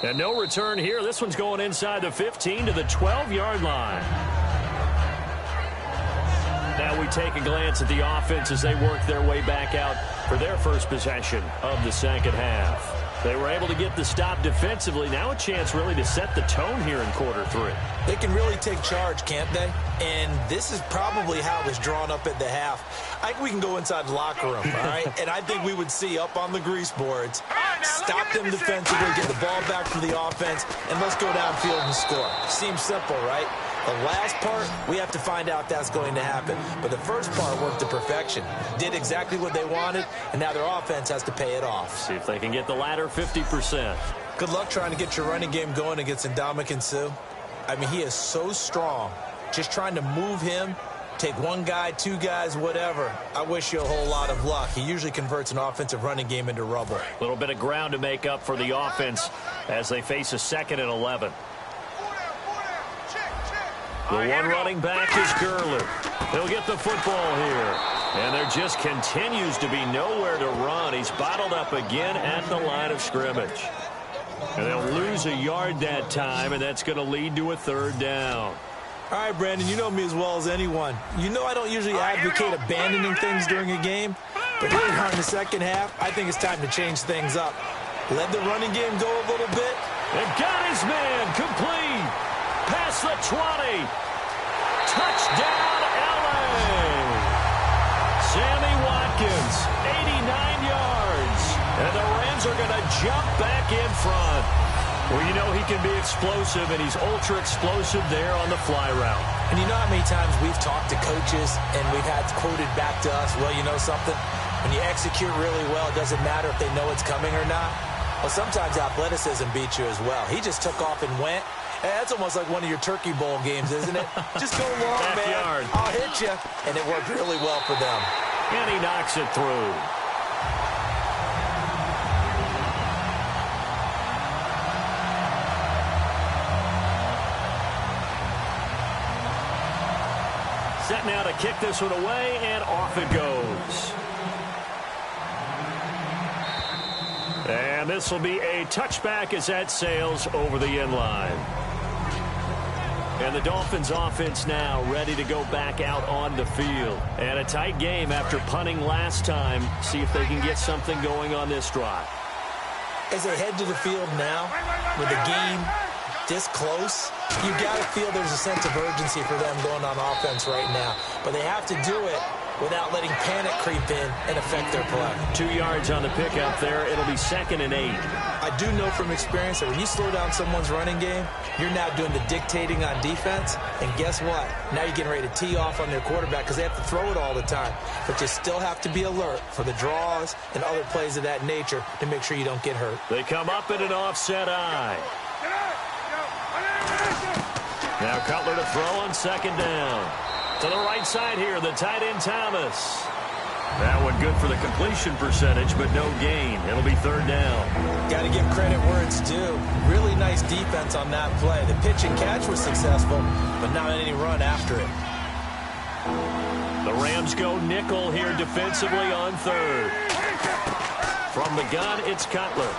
[SPEAKER 2] And no return here. This one's going inside the 15 to the 12-yard line. Now we take a glance at the offense as they work their way back out for their first possession of the second half. They were able to get the stop defensively. Now a chance really to set the tone here in quarter 3.
[SPEAKER 3] They can really take charge, can't they? And this is probably how it was drawn up at the half. I think we can go inside the locker room, all right? And I think we would see up on the grease boards, stop them defensively, get the ball back from the offense, and let's go downfield and score. Seems simple, right? The last part, we have to find out if that's going to happen. But the first part worked to perfection. Did exactly what they wanted, and now their offense has to pay it off.
[SPEAKER 2] See if they can get the latter 50%.
[SPEAKER 3] Good luck trying to get your running game going against Ndamukong Suh. I mean, he is so strong. Just trying to move him, take one guy, 2 guys, whatever. I wish you a whole lot of luck. He usually converts an offensive running game into rubble.
[SPEAKER 2] A little bit of ground to make up for the offense as they face a 2nd and 11. The one running back is Gurley. He'll get the football here. And there just continues to be nowhere to run. He's bottled up again at the line of scrimmage. And they'll lose a yard that time, and that's going to lead to a third down.
[SPEAKER 3] All right, Brandon, you know me as well as anyone. You know I don't usually advocate abandoning things during a game. But here we are in the second half. I think it's time to change things up. Let the running game go a little bit.
[SPEAKER 2] And got his man complete. Past the 20. Touchdown, LA. Sammy Watkins, 89 yards. And the Rams are going to jump back in front. Well, you know he can be explosive, and he's ultra-explosive there on the fly route.
[SPEAKER 3] And you know how many times we've talked to coaches and we've had quoted back to us, well, you know something? When you execute really well, it doesn't matter if they know it's coming or not. Well, sometimes athleticism beats you as well. He just took off and went. And that's almost like one of your Turkey Bowl games, isn't it? Just go long, man. I'll hit you. And it worked really well for them.
[SPEAKER 2] And he knocks it through. Set now to kick this one away, and off it goes. And this will be a touchback as that sails over the end line. And the Dolphins offense now ready to go back out on the field. And a tight game after punting last time. See if they can get something going on this drive.
[SPEAKER 3] As they head to the field now, with the game this close, you got to feel there's a sense of urgency for them going on offense right now. But they have to do it without letting panic creep in and affect their play.
[SPEAKER 2] 2 yards on the pickup there. It'll be 2nd and 8.
[SPEAKER 3] I do know from experience that when you slow down someone's running game, you're now doing the dictating on defense. And guess what? Now you're getting ready to tee off on their quarterback because they have to throw it all the time. But you still have to be alert for the draws and other plays of that nature to make sure you don't get hurt.
[SPEAKER 2] They come up in an offset eye. Now Cutler to throw on 2nd down. To the right side here, the tight end Thomas. That one good for the completion percentage, but no gain. It'll be 3rd down.
[SPEAKER 3] Got to give credit where it's due. Really nice defense on that play. The pitch and catch was successful, but not any run after it.
[SPEAKER 2] The Rams go nickel here defensively on 3rd. From the gun, it's Cutler.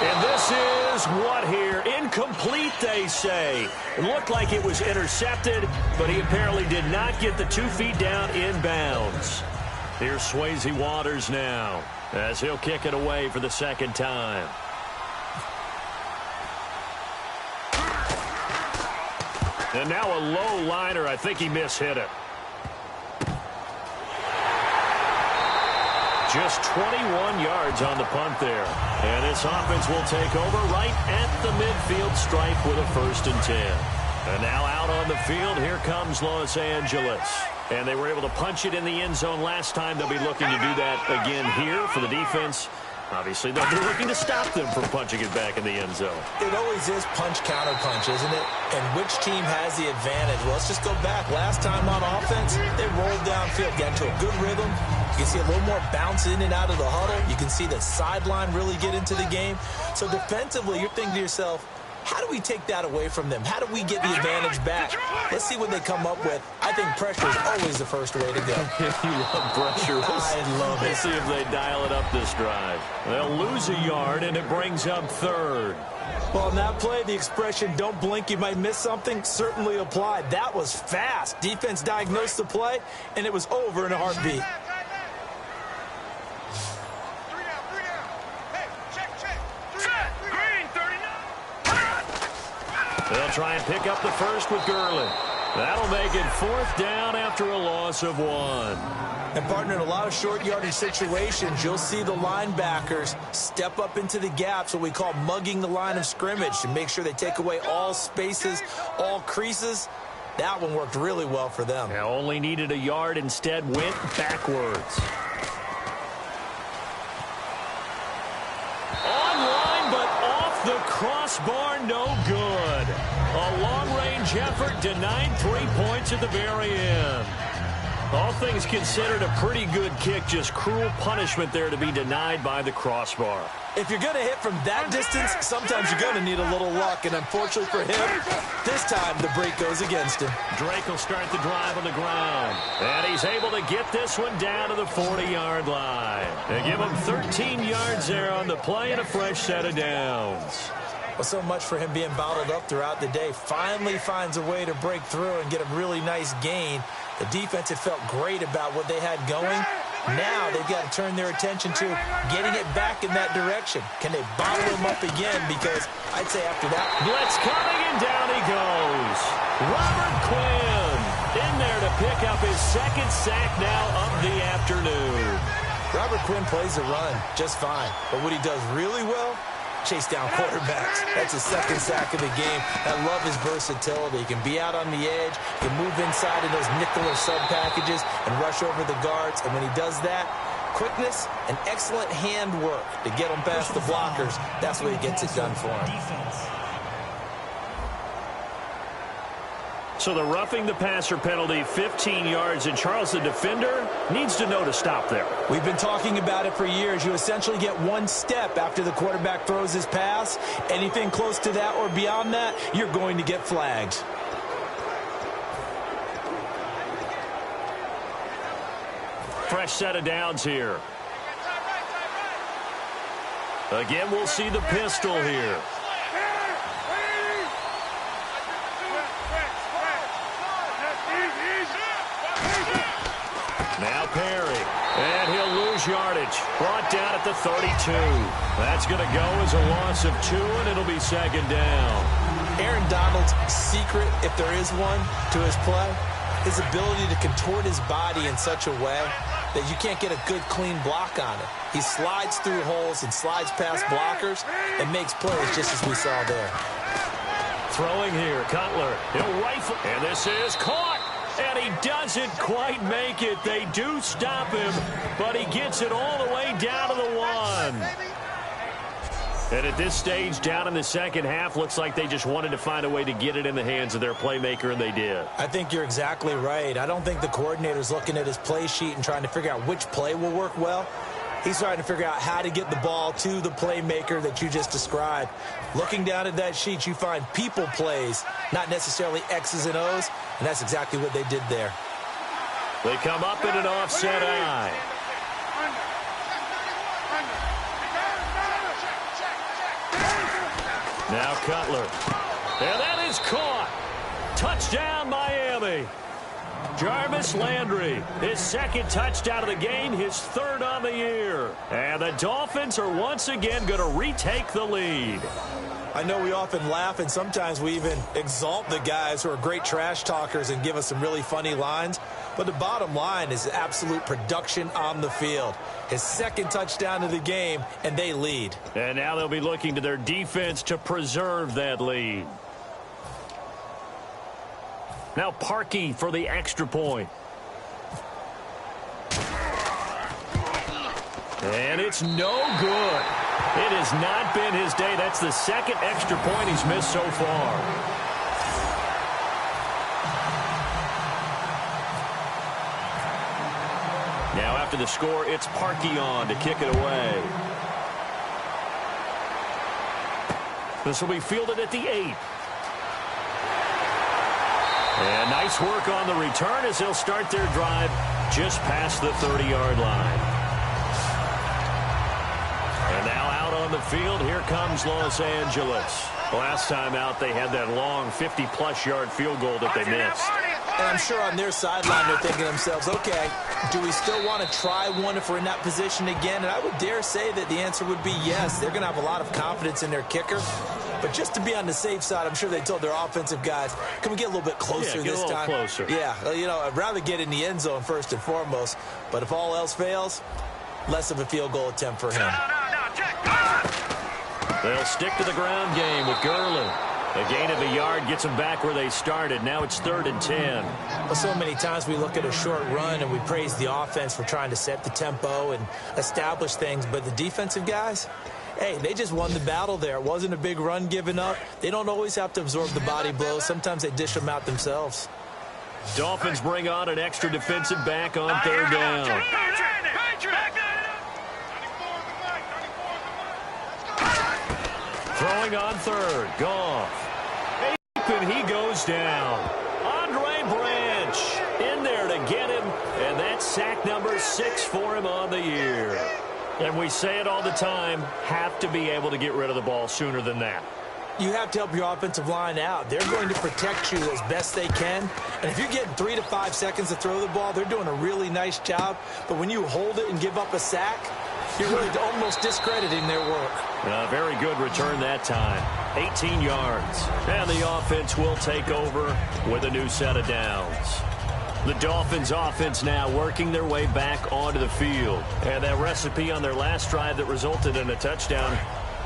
[SPEAKER 2] And this is what here? Incomplete, they say. It looked like it was intercepted, but he apparently did not get the 2 feet down in bounds. Here's Swayze Waters now, as he'll kick it away for the second time. And now a low liner. I think he mishit it. Just 21 yards on the punt there. And this offense will take over right at the midfield stripe with a 1st and 10. And now out on the field, here comes Los Angeles. And they were able to punch it in the end zone last time. They'll be looking to do that again here for the defense. Obviously, they'll be looking to stop them from punching it back in the end zone.
[SPEAKER 3] It always is punch-counter-punch, isn't it? And which team has the advantage? Well, let's just go back. Last time on offense, they rolled downfield, got into a good rhythm. You can see a little more bounce in and out of the huddle. You can see the sideline really get into the game. So defensively, you're thinking to yourself, how do we take that away from them? How do we get the advantage back? Let's see what they come up with. I think pressure is always the first way to go.
[SPEAKER 2] You love pressure.
[SPEAKER 3] I love it.
[SPEAKER 2] Let's see if they dial it up this drive. They'll lose a yard, and it brings up 3rd.
[SPEAKER 3] Well, on that play, the expression, don't blink, you might miss something, certainly applied. That was fast. Defense diagnosed the play, and it was over in a heartbeat.
[SPEAKER 2] They'll try and pick up the first with Gurley. That'll make it 4th down after a loss of 1.
[SPEAKER 3] And, partner, in a lot of short yardage situations, you'll see the linebackers step up into the gaps, what we call mugging the line of scrimmage, to make sure they take away all spaces, all creases. That one worked really well for them.
[SPEAKER 2] Now only needed a yard, instead went backwards. Online, but off the crossbar, no good. A long-range effort denied 3 points at the very end. All things considered, a pretty good kick, just cruel punishment there to be denied by the crossbar.
[SPEAKER 3] If you're going to hit from that distance, sometimes you're going to need a little luck, and unfortunately for him, this time the break goes against him.
[SPEAKER 2] Drake will start the drive on the ground, and he's able to get this one down to the 40-yard line. They give him 13 yards there on the play and a fresh set of downs.
[SPEAKER 3] Well, so much for him being bottled up throughout the day. Finally finds a way to break through and get a really nice gain. The defense had felt great about what they had going. Now they've got to turn their attention to getting it back in that direction. Can they bottle him up again? Because I'd say after that,
[SPEAKER 2] blitz coming, and down he goes. Robert Quinn in there to pick up his 2nd sack now of the afternoon.
[SPEAKER 3] Robert Quinn plays the run just fine. But what he does really well, chase down quarterbacks. That's his 2nd sack of the game. I love his versatility. He can be out on the edge, he can move inside in those nickel or sub packages and rush over the guards. And when he does that, quickness and excellent hand work to get him past the blockers. That's what he gets it done for him.
[SPEAKER 2] So the roughing the passer penalty, 15 yards, and Charles, the defender, needs to know to stop there.
[SPEAKER 3] We've been talking about it for years. You essentially get 1 step after the quarterback throws his pass. Anything close to that or beyond that, you're going to get flagged.
[SPEAKER 2] Fresh set of downs here. Again, we'll see the pistol here. Now Perry, and he'll lose yardage. Brought down at the 32. That's going to go as a loss of 2, and it'll be 2nd down.
[SPEAKER 3] Aaron Donald's secret, if there is one, to his play, his ability to contort his body in such a way that you can't get a good, clean block on it. He slides through holes and slides past blockers and makes plays just as we saw there.
[SPEAKER 2] Throwing here, Cutler. He'll rifle, and this is caught. And he doesn't quite make it. They do stop him, but he gets it all the way down to the 1. And at this stage, down in the second half, looks like they just wanted to find a way to get it in the hands of their playmaker, and they did.
[SPEAKER 3] I think you're exactly right. I don't think the coordinator's looking at his play sheet and trying to figure out which play will work well. He's trying to figure out how to get the ball to the playmaker that you just described. Looking down at that sheet, you find people plays, not necessarily X's and O's, and that's exactly what they did there.
[SPEAKER 2] They come up in an offset eye. Now Cutler. And that is caught. Touchdown, Miami. Jarvis Landry, his second touchdown of the game, his third on the year. And the Dolphins are once again going to retake the lead.
[SPEAKER 3] I know we often laugh, and sometimes we even exalt the guys who are great trash talkers and give us some really funny lines. But the bottom line is absolute production on the field. His second touchdown of the game, and they lead.
[SPEAKER 2] And now they'll be looking to their defense to preserve that lead. Now Parkey for the extra point. And it's no good. It has not been his day. That's the second extra point he's missed so far. Now after the score, it's Parkey on to kick it away. This will be fielded at the 8. And nice work on the return as they'll start their drive just past the 30-yard line. And now out on the field, here comes Los Angeles. Last time out, they had that long 50-plus yard field goal that they missed.
[SPEAKER 3] And I'm sure on their sideline they're thinking to themselves, okay, do we still want to try one if we're in that position again? And I would dare say that the answer would be yes. They're going to have a lot of confidence in their kicker. But just to be on the safe side, I'm sure they told their offensive guys, can we get a little bit closer this time?
[SPEAKER 2] Closer.
[SPEAKER 3] Yeah, you know, I'd rather get in the end zone first and foremost. But if all else fails, less of a field goal attempt for him.
[SPEAKER 2] They'll stick to the ground game with Gurley. A gain of a yard gets them back where they started. Now it's 3rd and 10.
[SPEAKER 3] Well, so many times we look at a short run and we praise the offense for trying to set the tempo and establish things. But the defensive guys, hey, they just won the battle there. It wasn't a big run given up. They don't always have to absorb the body blows. Sometimes they dish them out themselves.
[SPEAKER 2] Dolphins bring on an extra defensive back on 3rd down. Throwing on 3rd. Goff. And he goes down. Andre Branch in there to get him. And that's sack number 6 for him on the year. And we say it all the time, have to be able to get rid of the ball sooner than that.
[SPEAKER 3] You have to help your offensive line out. They're going to protect you as best they can. And if you're getting 3 to 5 seconds to throw the ball, they're doing a really nice job. But when you hold it and give up a sack, you're really almost discrediting their work.
[SPEAKER 2] Very good return that time. 18 yards. And the offense will take over with a new set of downs. The Dolphins offense now working their way back onto the field. And that recipe on their last drive that resulted in a touchdown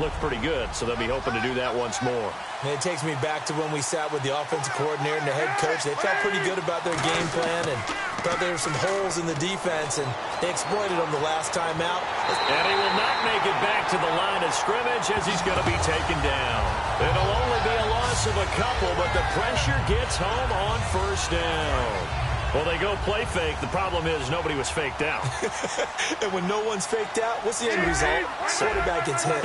[SPEAKER 2] looked pretty good, so they'll be hoping to do that once more.
[SPEAKER 3] And it takes me back to when we sat with the offensive coordinator and the head coach. They felt pretty good about their game plan and thought there were some holes in the defense, and they exploited them the last time out.
[SPEAKER 2] And he will not make it back to the line of scrimmage as he's going to be taken down. It'll only be a loss of a couple, but the pressure gets home on 1st down. Well, they go play fake. The problem is nobody was faked out.
[SPEAKER 3] And when no one's faked out, what's the end result? Quarterback gets hit.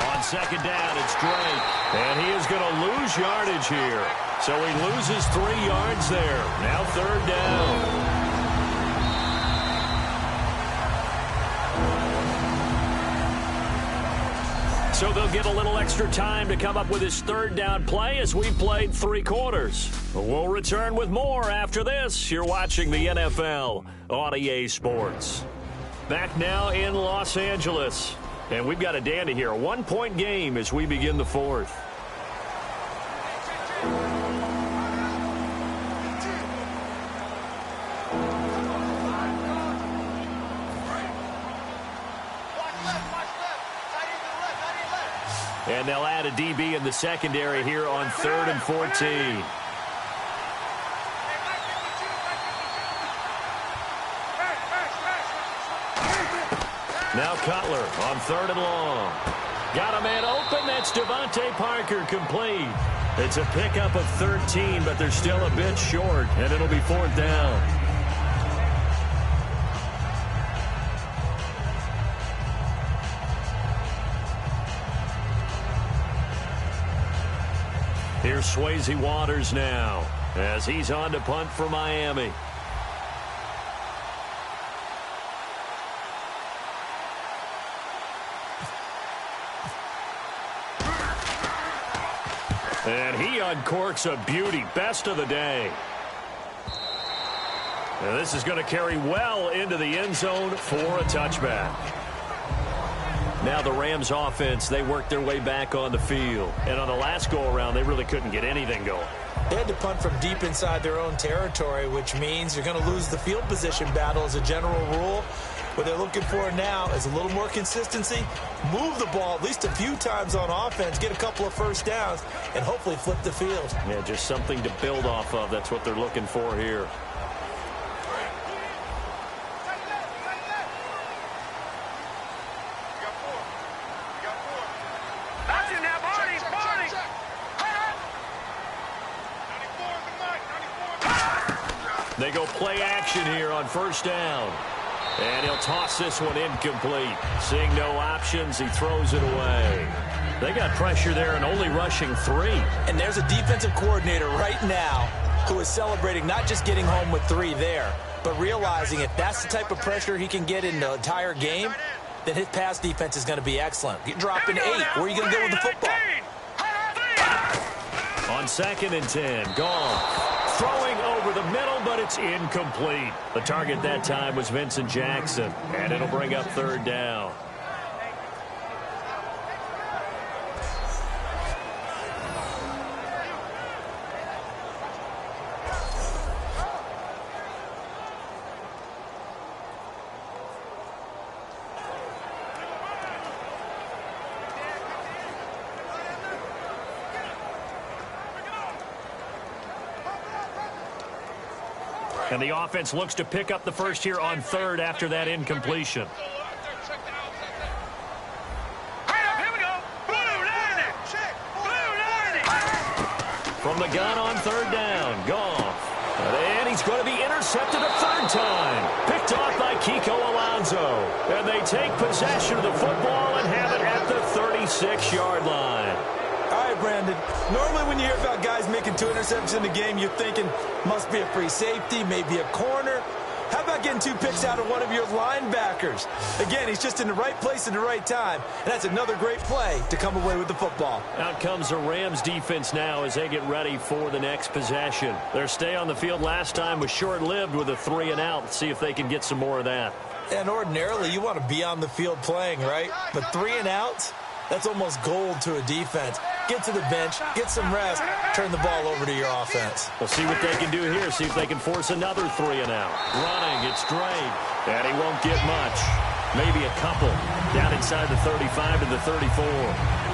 [SPEAKER 2] On 2nd down, it's Drake. And he is going to lose yardage here. So he loses 3 yards there. Now 3rd down. So they'll get a little extra time to come up with his 3rd down play as we played 3 quarters. We'll return with more after this. You're watching the NFL on EA Sports. Back now in Los Angeles. And we've got a dandy here. A 1-point game as we begin the 4th. And they'll add a DB in the secondary here on 3rd and 14. Now Cutler on 3rd and long. Got a man open. That's Devontae Parker complete. It's a pickup of 13, but they're still a bit short, and it'll be 4th down. Here's Swayze Waters now as he's on to punt for Miami. And he uncorks a beauty. Best of the day. And this is going to carry well into the end zone for a touchback. Now the Rams offense, they worked their way back on the field. And on the last go-around, they really couldn't get anything going.
[SPEAKER 3] They had to punt from deep inside their own territory, which means you're going to lose the field position battle as a general rule. What they're looking for now is a little more consistency, move the ball at least a few times on offense, get a couple of first downs, and hopefully flip the field.
[SPEAKER 2] Yeah, just something to build off of. That's what they're looking for here. They go play action here on first down. And he'll toss this one incomplete. Seeing no options, he throws it away. They got pressure there and only rushing 3.
[SPEAKER 3] And there's a defensive coordinator right now who is celebrating not just getting home with 3 there, but realizing if that's the type of pressure he can get in the entire game, then his pass defense is going to be excellent. Get dropping 8. Where are you going to go with the football?
[SPEAKER 2] On 2nd and 10, Goff throwing over the middle, but it's incomplete. The target that time was Vincent Jackson, and it'll bring up 3rd down. And the offense looks to pick up the first here on 3rd after that incompletion. From the gun on 3rd down, Goff. And he's going to be intercepted a 3rd time. Picked off by Kiko Alonso. And they take possession of the football and have it at the 36-yard line.
[SPEAKER 3] All right, Brandon. Normally when you hear about guys making 2 interceptions in a game, you're thinking must be a free safety, maybe a corner. How about getting 2 picks out of one of your linebackers? Again, he's just in the right place at the right time, and that's another great play to come away with the football.
[SPEAKER 2] Out comes the Rams defense now as they get ready for the next possession. Their stay on the field last time was short-lived with a 3 and out. Let's see if they can get some more of that.
[SPEAKER 3] And ordinarily, you want to be on the field playing, right? But 3 and outs, that's almost gold to a defense. Get to the bench, get some rest, turn the ball over to your offense.
[SPEAKER 2] We'll see what they can do here, see if they can force another 3 and out. Running, it's Drake, and he won't get much. Maybe a couple. Down inside the 35 to the 34.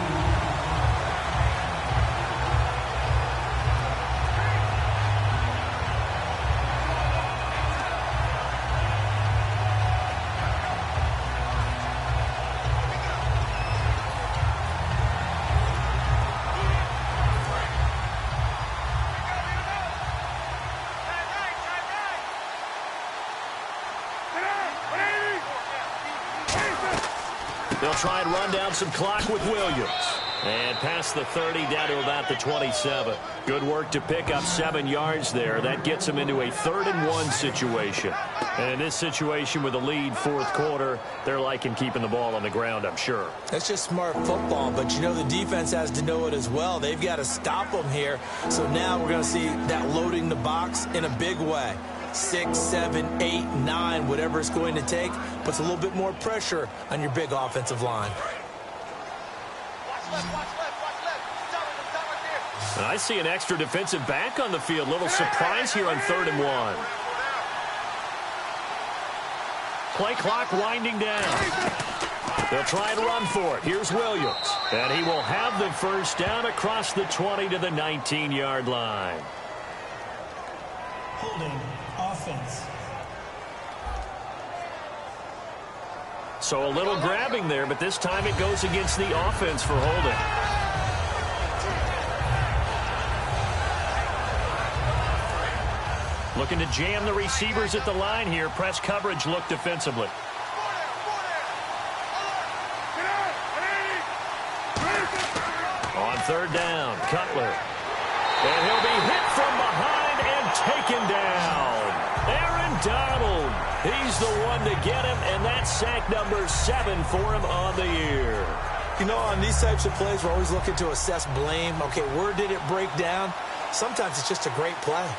[SPEAKER 2] They'll try and run down some clock with Williams. And past the 30, down to about the 27. Good work to pick up 7 yards there. That gets them into a 3rd and 1 situation. And in this situation with a lead 4th quarter, they're liking keeping the ball on the ground, I'm sure.
[SPEAKER 3] That's just smart football, but you know the defense has to know it as well. They've got to stop them here. So now we're going to see that loading the box in a big way. 6, 7, 8, 9, whatever it's going to take, puts a little bit more pressure on your big offensive line.
[SPEAKER 2] And I see an extra defensive back on the field. Little surprise here on 3rd and 1. Play clock winding down. They'll try and run for it. Here's Williams. And he will have the first down across the 20 to the 19-yard line.
[SPEAKER 4] Holding offense.
[SPEAKER 2] So a little grabbing there, but this time it goes against the offense for holding. Looking to jam the receivers at the line here. Press coverage look defensively. On 3rd down, Cutler. And he'll be hit from behind and taken down. Aaron Donald. He's the one to get him, and that's sack number 7 for him on the year.
[SPEAKER 3] You know, on these types of plays, we're always looking to assess blame. Okay, where did it break down? Sometimes it's just a great play.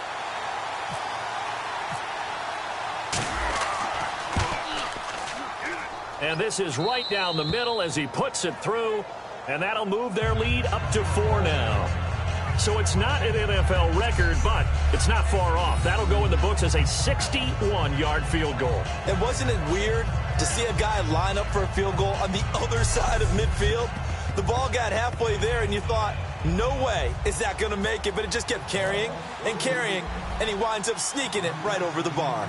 [SPEAKER 2] And this is right down the middle as he puts it through, and that'll move their lead up to 4 now. So it's not an NFL record, but it's not far off. That'll go in the books as a 61-yard field goal.
[SPEAKER 3] And wasn't it weird to see a guy line up for a field goal on the other side of midfield? The ball got halfway there, and you thought, no way is that going to make it, but it just kept carrying and carrying, and he winds up sneaking it right over the bar.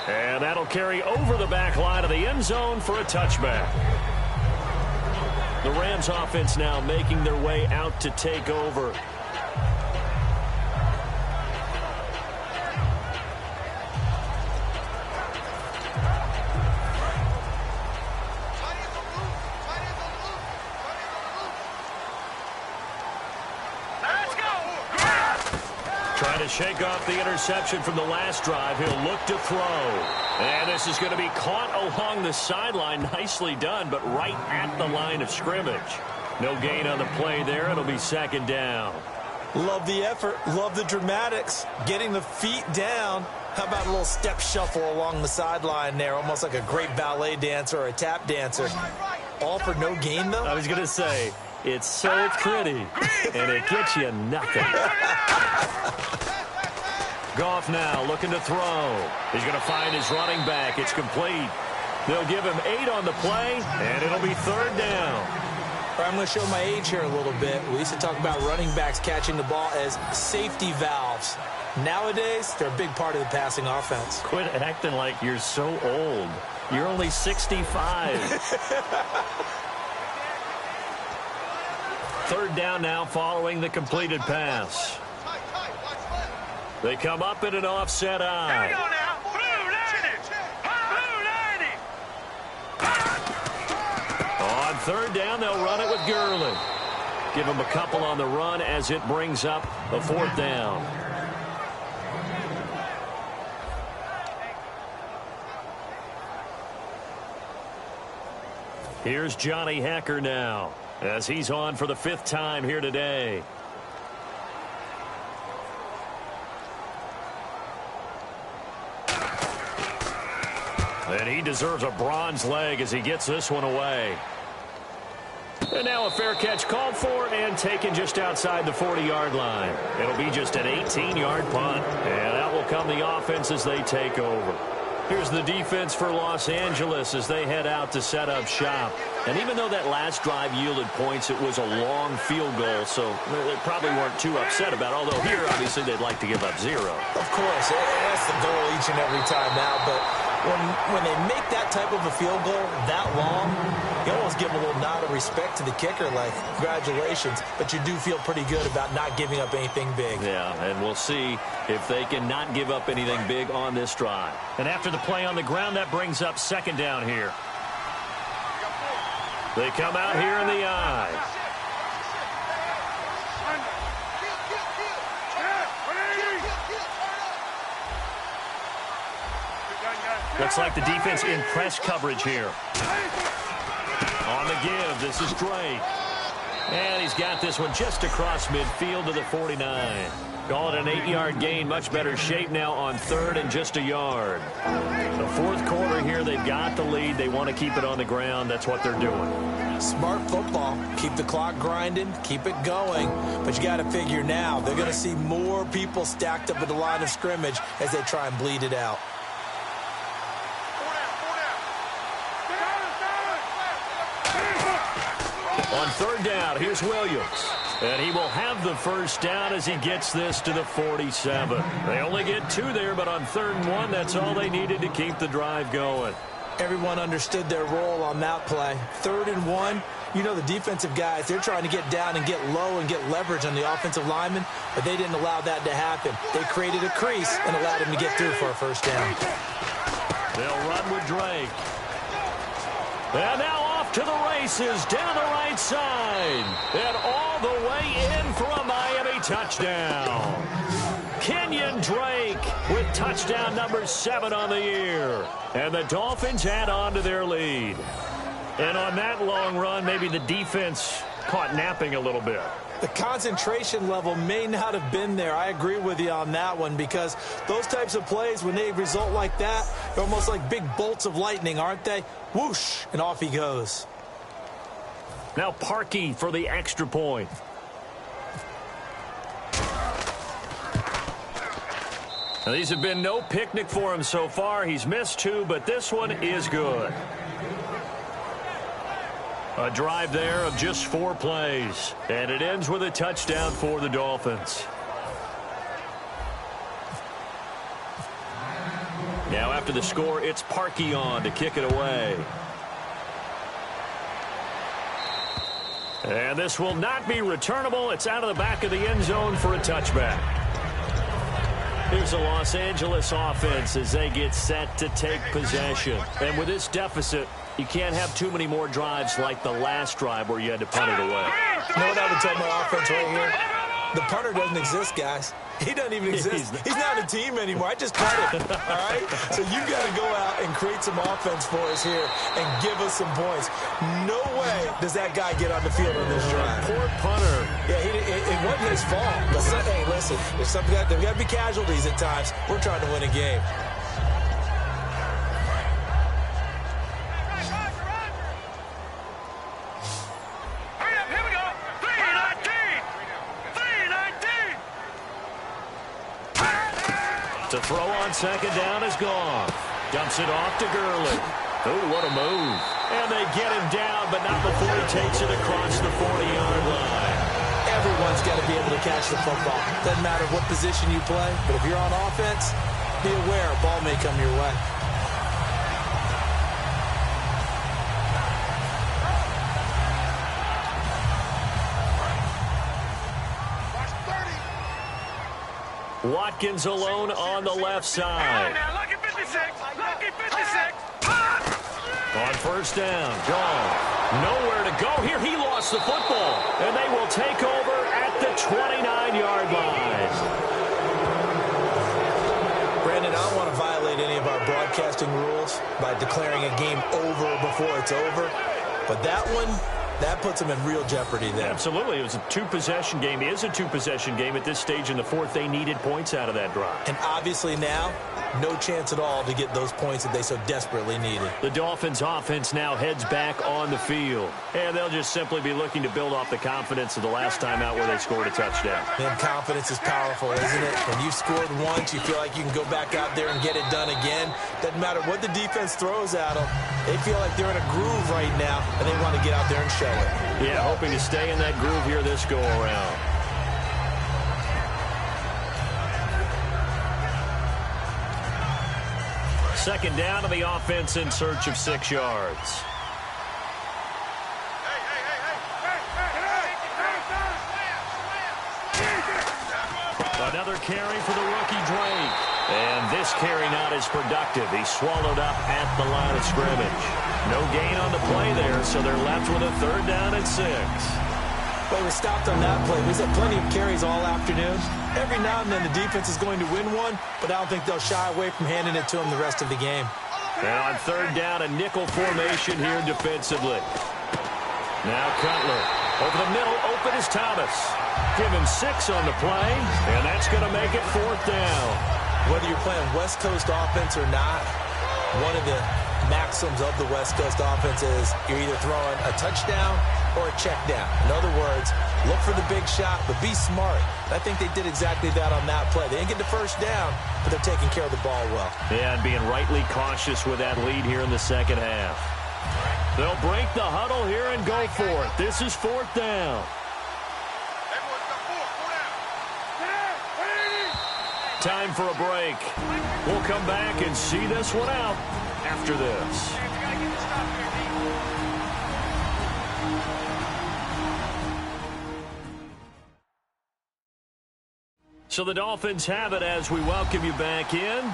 [SPEAKER 2] And that'll carry over the back line of the end zone for a touchback. The Rams offense now making their way out to take over. Trying to shake off the interception from the last drive. He'll look to throw. And this is going to be caught along the sideline. Nicely done, but right at the line of scrimmage. No gain on the play there. It'll be second down.
[SPEAKER 3] Love the effort. Love the dramatics. Getting the feet down. How about a little step shuffle along the sideline there? Almost like a great ballet dancer or a tap dancer. All for no gain, though?
[SPEAKER 2] I was going to say, it's so pretty, and it gets you nothing. Goff now looking to throw. He's going to find his running back. It's complete. They'll give him 8 on the play, and it'll be third down.
[SPEAKER 3] I'm going to show my age here a little bit. We used to talk about running backs catching the ball as safety valves. Nowadays, they're a big part of the passing offense.
[SPEAKER 2] Quit acting like you're so old. You're only 65. Third down now following the completed pass. They come up in an offset eye.
[SPEAKER 6] Here we go now. Blue 90.
[SPEAKER 2] On third down, they'll run it with Gurley. Give him a couple on the run as it brings up a fourth down. Here's Johnny Hecker now as he's on for the 5th time here today. And he deserves a bronze leg as he gets this one away. And now a fair catch called for and taken just outside the 40-yard line. It'll be just an 18-yard punt. And out will come the offense as they take over. Here's the defense for Los Angeles as they head out to set up shop. And even though that last drive yielded points, it was a long field goal, so they probably weren't too upset about it. Although here, obviously, they'd like to give up 0.
[SPEAKER 3] Of course, that's the goal each and every time now. But when they make that type of a field goal that long, you almost give them a little nod of respect to the kicker, like, congratulations. But you do feel pretty good about not giving up anything big.
[SPEAKER 2] Yeah, and we'll see if they can not give up anything big on this drive. And after the play on the ground, that brings up second down here. They come out here in the eye. Looks like the defense in press coverage here. On the give, this is Drake. And he's got this one just across midfield to the 49. Call it an 8-yard gain. Much better shape now on third and just a yard. The fourth quarter here, they've got the lead. They want to keep it on the ground. That's what they're doing.
[SPEAKER 3] Smart football. Keep the clock grinding. Keep it going. But you got to figure now, they're going to see more people stacked up at the line of scrimmage as they try and bleed it out.
[SPEAKER 2] On third down, here's Williams. And he will have the first down as he gets this to the 47. They only get 2 there, but on 3rd and 1, that's all they needed to keep the drive going.
[SPEAKER 3] Everyone understood their role on that play. 3rd and 1, you know the defensive guys, they're trying to get down and get low and get leverage on the offensive lineman, but they didn't allow that to happen. They created a crease and allowed him to get through for a first down.
[SPEAKER 2] They'll run with Drake. And now off to the races down the right side. And all the way in for a Miami touchdown. Kenyon Drake with touchdown number 7 on the year. And the Dolphins add on to their lead. And on that long run, maybe the defense caught napping a little bit.
[SPEAKER 3] The concentration level may not have been there. I agree with you on that one, because those types of plays, when they result like that, they're almost like big bolts of lightning, aren't they? Whoosh, and off he goes.
[SPEAKER 2] Now Parkey for the extra point. Now, these have been no picnic for him so far. He's missed 2, but this one is good. A drive there of just 4 plays. And it ends with a touchdown for the Dolphins. Now after the score, it's Parkey on to kick it away. And this will not be returnable. It's out of the back of the end zone for a touchback. Here's the Los Angeles offense as they get set to take possession. And with this deficit, you can't have too many more drives like the last drive where you had to punt it away.
[SPEAKER 3] You know what I would tell my offense right here? The punter doesn't exist, guys. He doesn't even exist. He's not a team anymore. I just cut it, all right? So you got to go out and create some offense for us here and give us some points. No way does that guy get on the field on this drive.
[SPEAKER 2] Poor punter.
[SPEAKER 3] Yeah, it wasn't his fault. But hey, listen, there's got to be casualties at times. We're trying to win a game.
[SPEAKER 2] To throw on second down is gone. Dumps it off to Gurley. Oh, what a move. And they get him down, but not before he takes it across the 40-yard line.
[SPEAKER 3] Everyone's got to be able to catch the football. Doesn't matter what position you play, but if you're on offense, be aware a ball may come your way.
[SPEAKER 2] Watkins alone on the left side.
[SPEAKER 6] Lucky 56. Lucky 56.
[SPEAKER 2] On first down, gone. Nowhere to go here. He lost the football. And they will take over at the 29-yard line.
[SPEAKER 3] Brandon, I don't want to violate any of our broadcasting rules by declaring a game over before it's over. But that one, that puts them in real jeopardy there.
[SPEAKER 2] Absolutely. It was a 2-possession game. It is a 2-possession game at this stage in the fourth. They needed points out of that drive.
[SPEAKER 3] And obviously now, no chance at all to get those points that they so desperately needed.
[SPEAKER 2] The Dolphins offense now heads back on the field. And they'll just simply be looking to build off the confidence of the last time out where they scored a touchdown.
[SPEAKER 3] Man, confidence is powerful, isn't it? When you've scored once, you feel like you can go back out there and get it done again. Doesn't matter what the defense throws at them. They feel like they're in a groove right now, and they want to get out there and show it.
[SPEAKER 2] Yeah, hoping to stay in that groove here this go-around. Second down to the offense in search of 6 yards. Another carry for the rookie Drake. And this carry not as productive. He's swallowed up at the line of scrimmage. No gain on the play there, so they're left with a 3rd down and 6.
[SPEAKER 3] But we stopped on that play. We've had plenty of carries all afternoon. Every now and then the defense is going to win one, but I don't think they'll shy away from handing it to them the rest of the game.
[SPEAKER 2] And on 3rd down, a nickel formation here defensively. Now Cutler. Over the middle, open is Thomas. Give him 6 on the play, and that's going to make it 4th down.
[SPEAKER 3] Whether you're playing West Coast offense or not, one of the maxims of the West Coast offense is you're either throwing a touchdown or a check down. In other words, look for the big shot, but be smart. I think they did exactly that on that play. They didn't get the first down, but they're taking care of the ball well.
[SPEAKER 2] Yeah, and being rightly cautious with that lead here in the second half. They'll break the huddle here and go for it. This is 4th down. Time for a break. We'll come back and see this one out after this. So the Dolphins have it as we welcome you back in.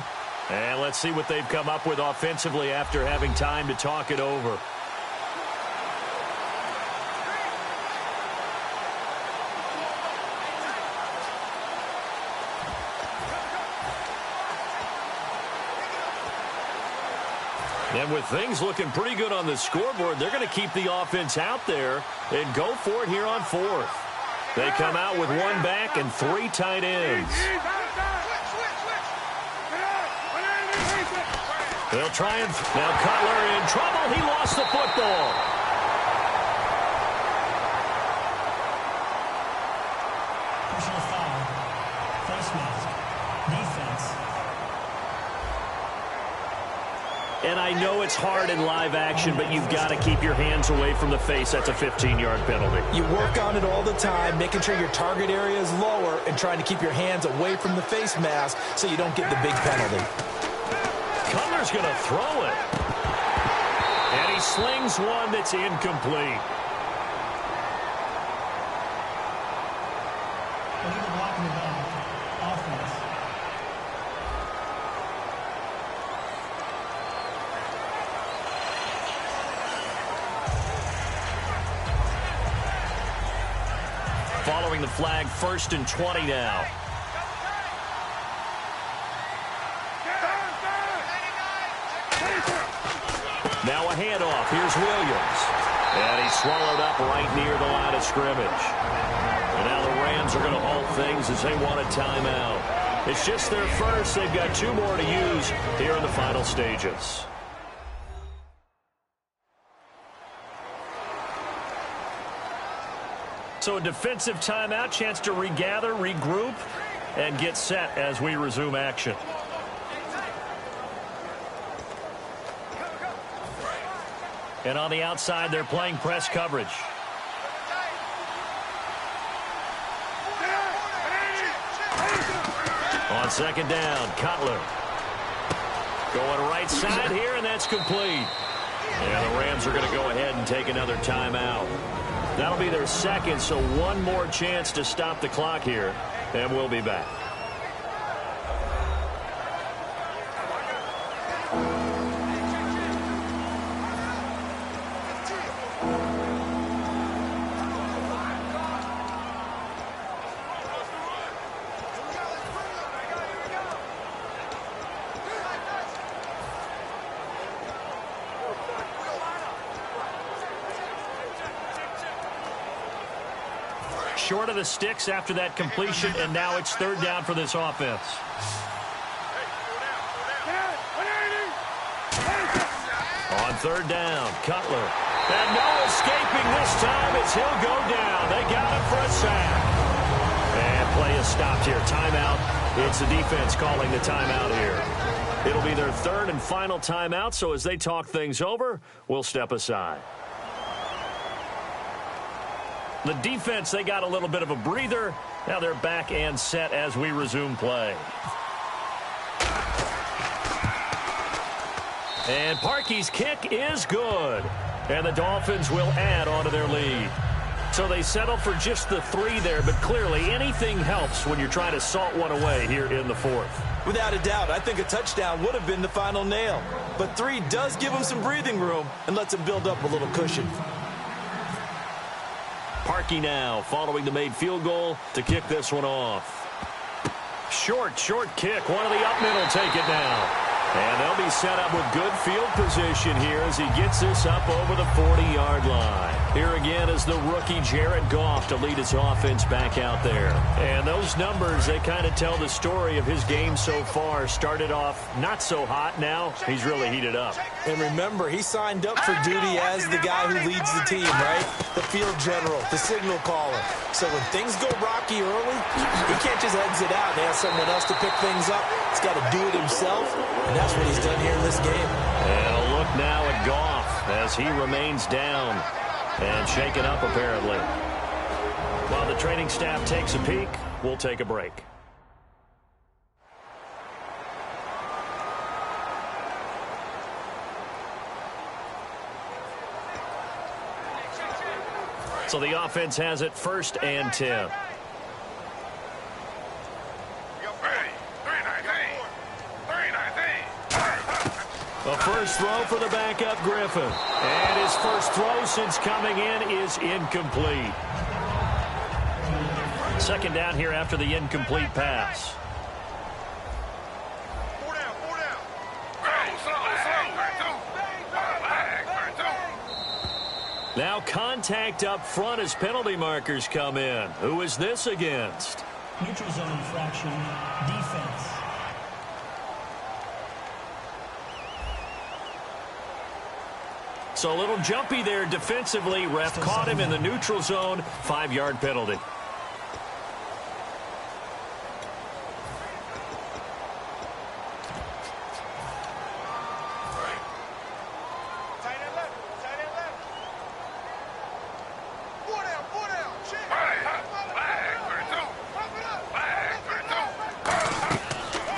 [SPEAKER 2] And let's see what they've come up with offensively after having time to talk it over. And with things looking pretty good on the scoreboard, they're going to keep the offense out there and go for it here on fourth. They come out with one back and 3 tight ends. They'll try and... Now Cutler in trouble. He lost the football.
[SPEAKER 4] Personal foul. Face mask. Defense.
[SPEAKER 2] And I know it's hard in live action, but you've got to keep your hands away from the face. That's a 15-yard penalty.
[SPEAKER 3] You work on it all the time, making sure your target area is lower and trying to keep your hands away from the face mask so you don't get the big penalty.
[SPEAKER 2] Cutler's going to throw it. And he slings one that's incomplete.
[SPEAKER 4] Illegal blocking the back. Offense.
[SPEAKER 2] Following the flag, 1st and 20 now. Now a handoff. Here's Williams. And he's swallowed up right near the line of scrimmage. And now the Rams are going to halt things as they want a timeout. It's just their first. They've got 2 more to use here in the final stages. So a defensive timeout, chance to regather, regroup, and get set as we resume action. And on the outside, they're playing press coverage. On 2nd down, Cutler. Going right side here, and that's complete. And the Rams are going to go ahead and take another timeout. That'll be their 2nd, so 1 more chance to stop the clock here, and we'll be back. Short of the sticks after that completion, and now it's 3rd down for this offense. On 3rd down, Cutler. And no escaping this time as he'll go down. They got him for a sack. And play is stopped here. Timeout. It's the defense calling the timeout here. It'll be their 3rd and final timeout, so as they talk things over, we'll step aside. The defense, they got a little bit of a breather. Now they're back and set as we resume play. And Parkey's kick is good. And the Dolphins will add on to their lead. So they settle for just the 3 there, but clearly anything helps when you're trying to salt one away here in the 4th.
[SPEAKER 3] Without a doubt, I think a touchdown would have been the final nail. But 3 does give them some breathing room and lets them build up a little cushion.
[SPEAKER 2] Parkey now following the made field goal to kick this one off. Short kick. One of the up middle take it now. And they'll be set up with good field position here as he gets this up over the 40-yard line. Here again is the rookie Jared Goff to lead his offense back out there. And those numbers, they kind of tell the story of his game so far. Started off not so hot. Now he's really heated up.
[SPEAKER 3] And remember, he signed up for duty as the guy who leads the team, right? The field general, the signal caller. So when things go rocky early, he can't just exit out and ask someone else to pick things up. He's got to do it himself, and that's what he's done here in this game.
[SPEAKER 2] And a look now at Goff as he remains down and shaken up apparently. While the training staff takes a peek, we'll take a break. So the offense has it 1st and 10. A first throw for the backup Griffin. And his first throw since coming in is incomplete. 2nd down here after the incomplete pass. Now contact up front as penalty markers come in. Who is this against?
[SPEAKER 4] Neutral zone infraction, defense.
[SPEAKER 2] So a little jumpy there defensively. Ref caught him in the neutral zone. 5-yard penalty.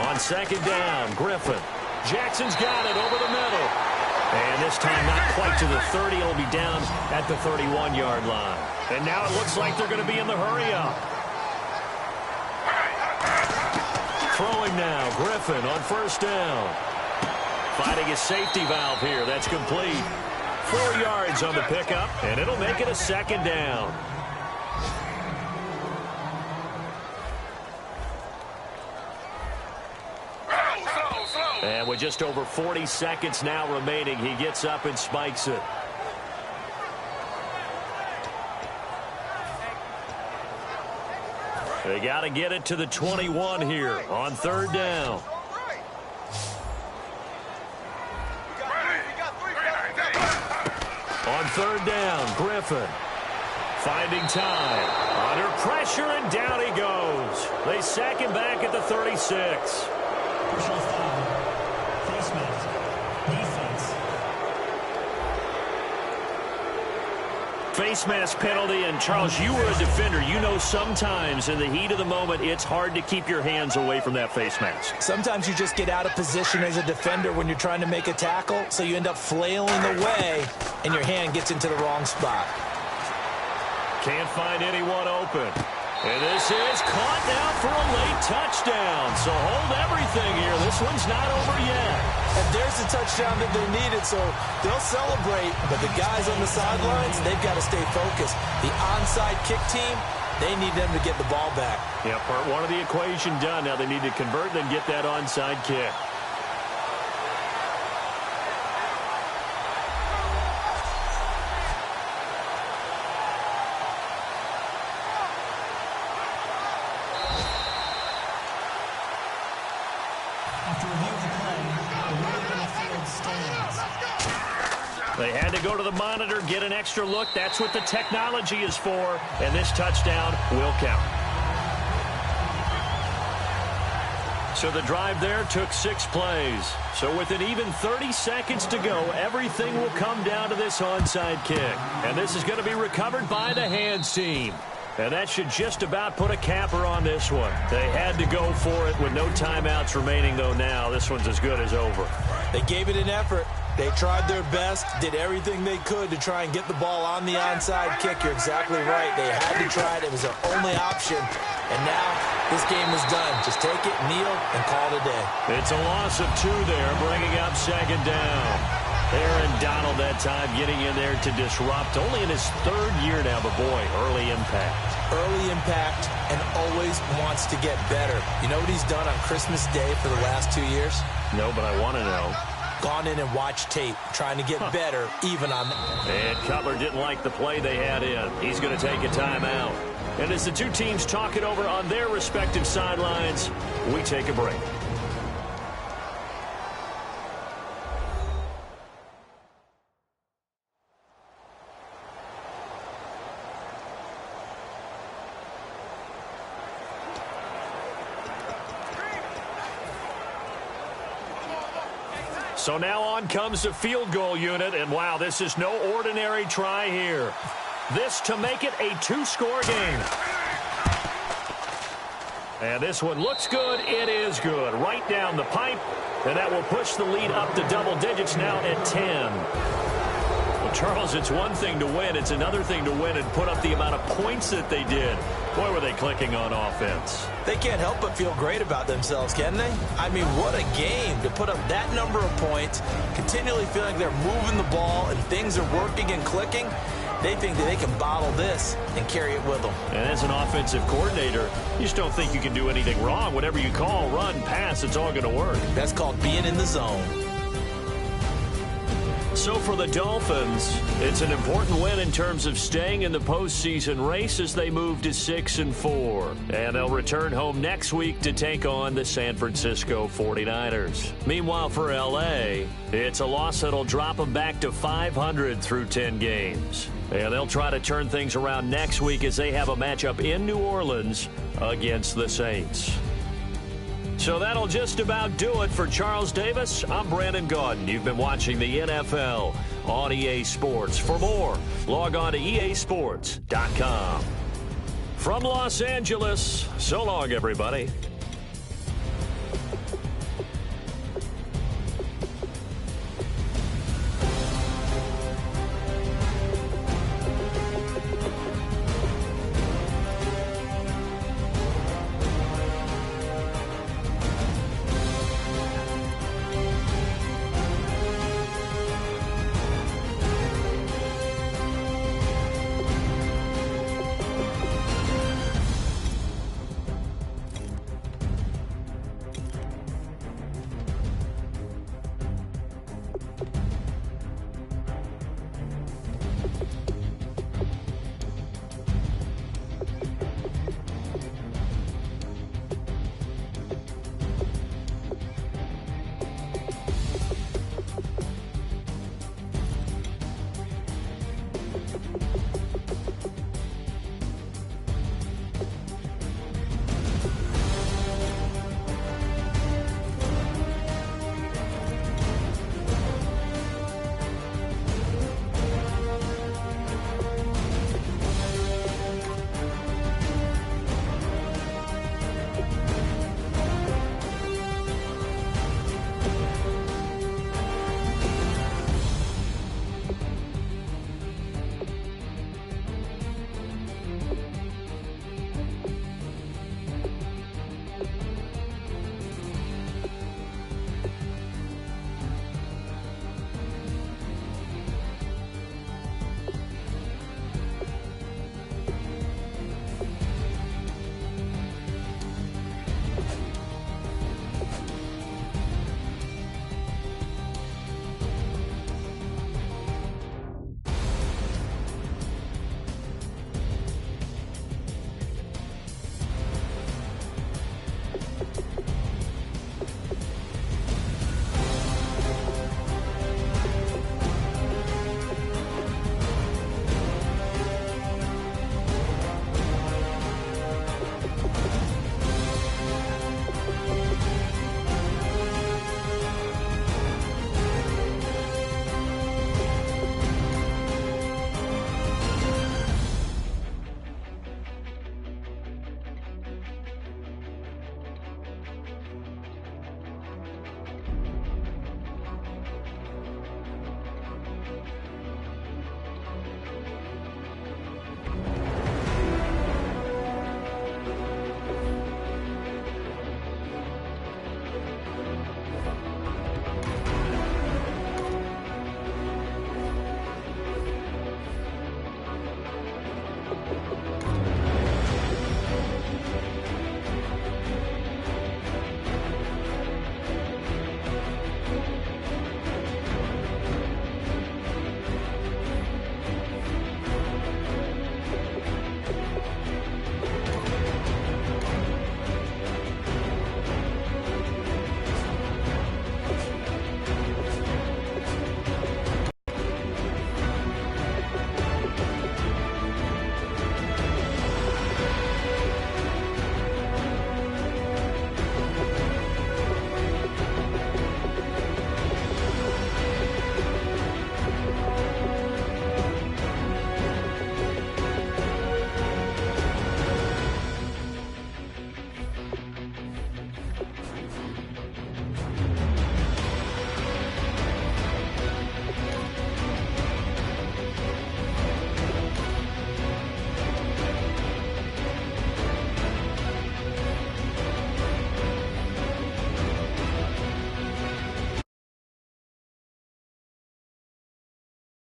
[SPEAKER 2] On second down, Griffin. Jackson's got it over the middle. And this time not quite to the 30. It'll be down at the 31-yard line. And now it looks like they're going to be in the hurry-up. Throwing now, Griffin on first down. Finding his safety valve here. That's complete. 4 yards on the pickup, and it'll make it a second down. And with just over 40 seconds now remaining, he gets up and spikes it. They got to get it to the 21 here on third down. On third down, Griffin finding time. Under pressure, and down he goes. They sack him back at the 36.
[SPEAKER 4] Personal foul. Face mask. Defense.
[SPEAKER 2] Face mask penalty, and Charles, you were a defender. You know sometimes in the heat of the moment, it's hard to keep your hands away from that face mask.
[SPEAKER 3] Sometimes you just get out of position as a defender when you're trying to make a tackle, so you end up flailing away, and your hand gets into the wrong spot.
[SPEAKER 2] Can't find anyone open. And this is caught now for a late touchdown. So hold everything here. This one's not over yet.
[SPEAKER 3] And there's the touchdown that they needed, so they'll celebrate. But the guys on the sidelines, they've got to stay focused. The onside kick team, they need them to get the ball back.
[SPEAKER 2] Yeah, part one of the equation done. Now they need to convert and then get that onside kick.
[SPEAKER 4] After review of the play, the ruling on the field stands.
[SPEAKER 2] They had to go to the monitor, get an extra look. That's what the technology is for. And this touchdown will count. So the drive there took 6 plays. So with an even 30 seconds to go, everything will come down to this onside kick. And this is going to be recovered by the hands team. And that should just about put a capper on this one. They had to go for it with no timeouts remaining, though now. This one's as good as over.
[SPEAKER 3] They gave it an effort. They tried their best, did everything they could to try and get the ball on the onside kick. You're exactly right. They had to try it. It was their only option. And now this game is done. Just take it, kneel, and call it a day.
[SPEAKER 2] It's a loss of 2 there, bringing up second down. Aaron Donald that time getting in there to disrupt. Only in his 3rd year now, but boy, early impact.
[SPEAKER 3] Early impact and always wants to get better. You know what he's done on Christmas Day for the last 2 years?
[SPEAKER 2] No, but I want to know.
[SPEAKER 3] Gone in and watched tape, trying to get better even on that.
[SPEAKER 2] And Cutler didn't like the play they had in. He's going to take a timeout. And as the two teams talk it over on their respective sidelines, we take a break. So now on comes the field goal unit, and wow, this is no ordinary try here. This to make it a 2-score game. And this one looks good. It is good. Right down the pipe, and that will push the lead up to double digits now at 10. Well, Charles, it's one thing to win. It's another thing to win and put up the amount of points that they did. Boy, were they clicking on offense.
[SPEAKER 3] They can't help but feel great about themselves, can they? I mean, what a game to put up that number of points, continually feeling they're moving the ball and things are working and clicking. They think that they can bottle this and carry it with them.
[SPEAKER 2] And as an offensive coordinator, you just don't think you can do anything wrong. Whatever you call, run, pass, it's all going to work.
[SPEAKER 3] That's called being in the zone.
[SPEAKER 2] So for the Dolphins, it's an important win in terms of staying in the postseason race as they move to 6-4. And they'll return home next week to take on the San Francisco 49ers. Meanwhile, for L.A., it's a loss that'll drop them back to 500 through 10 games. And they'll try to turn things around next week as they have a matchup in New Orleans against the Saints. So that'll just about do it for Charles Davis. I'm Brandon Gaudin. You've been watching the NFL on EA Sports. For more, log on to easports.com. From Los Angeles, so long, everybody.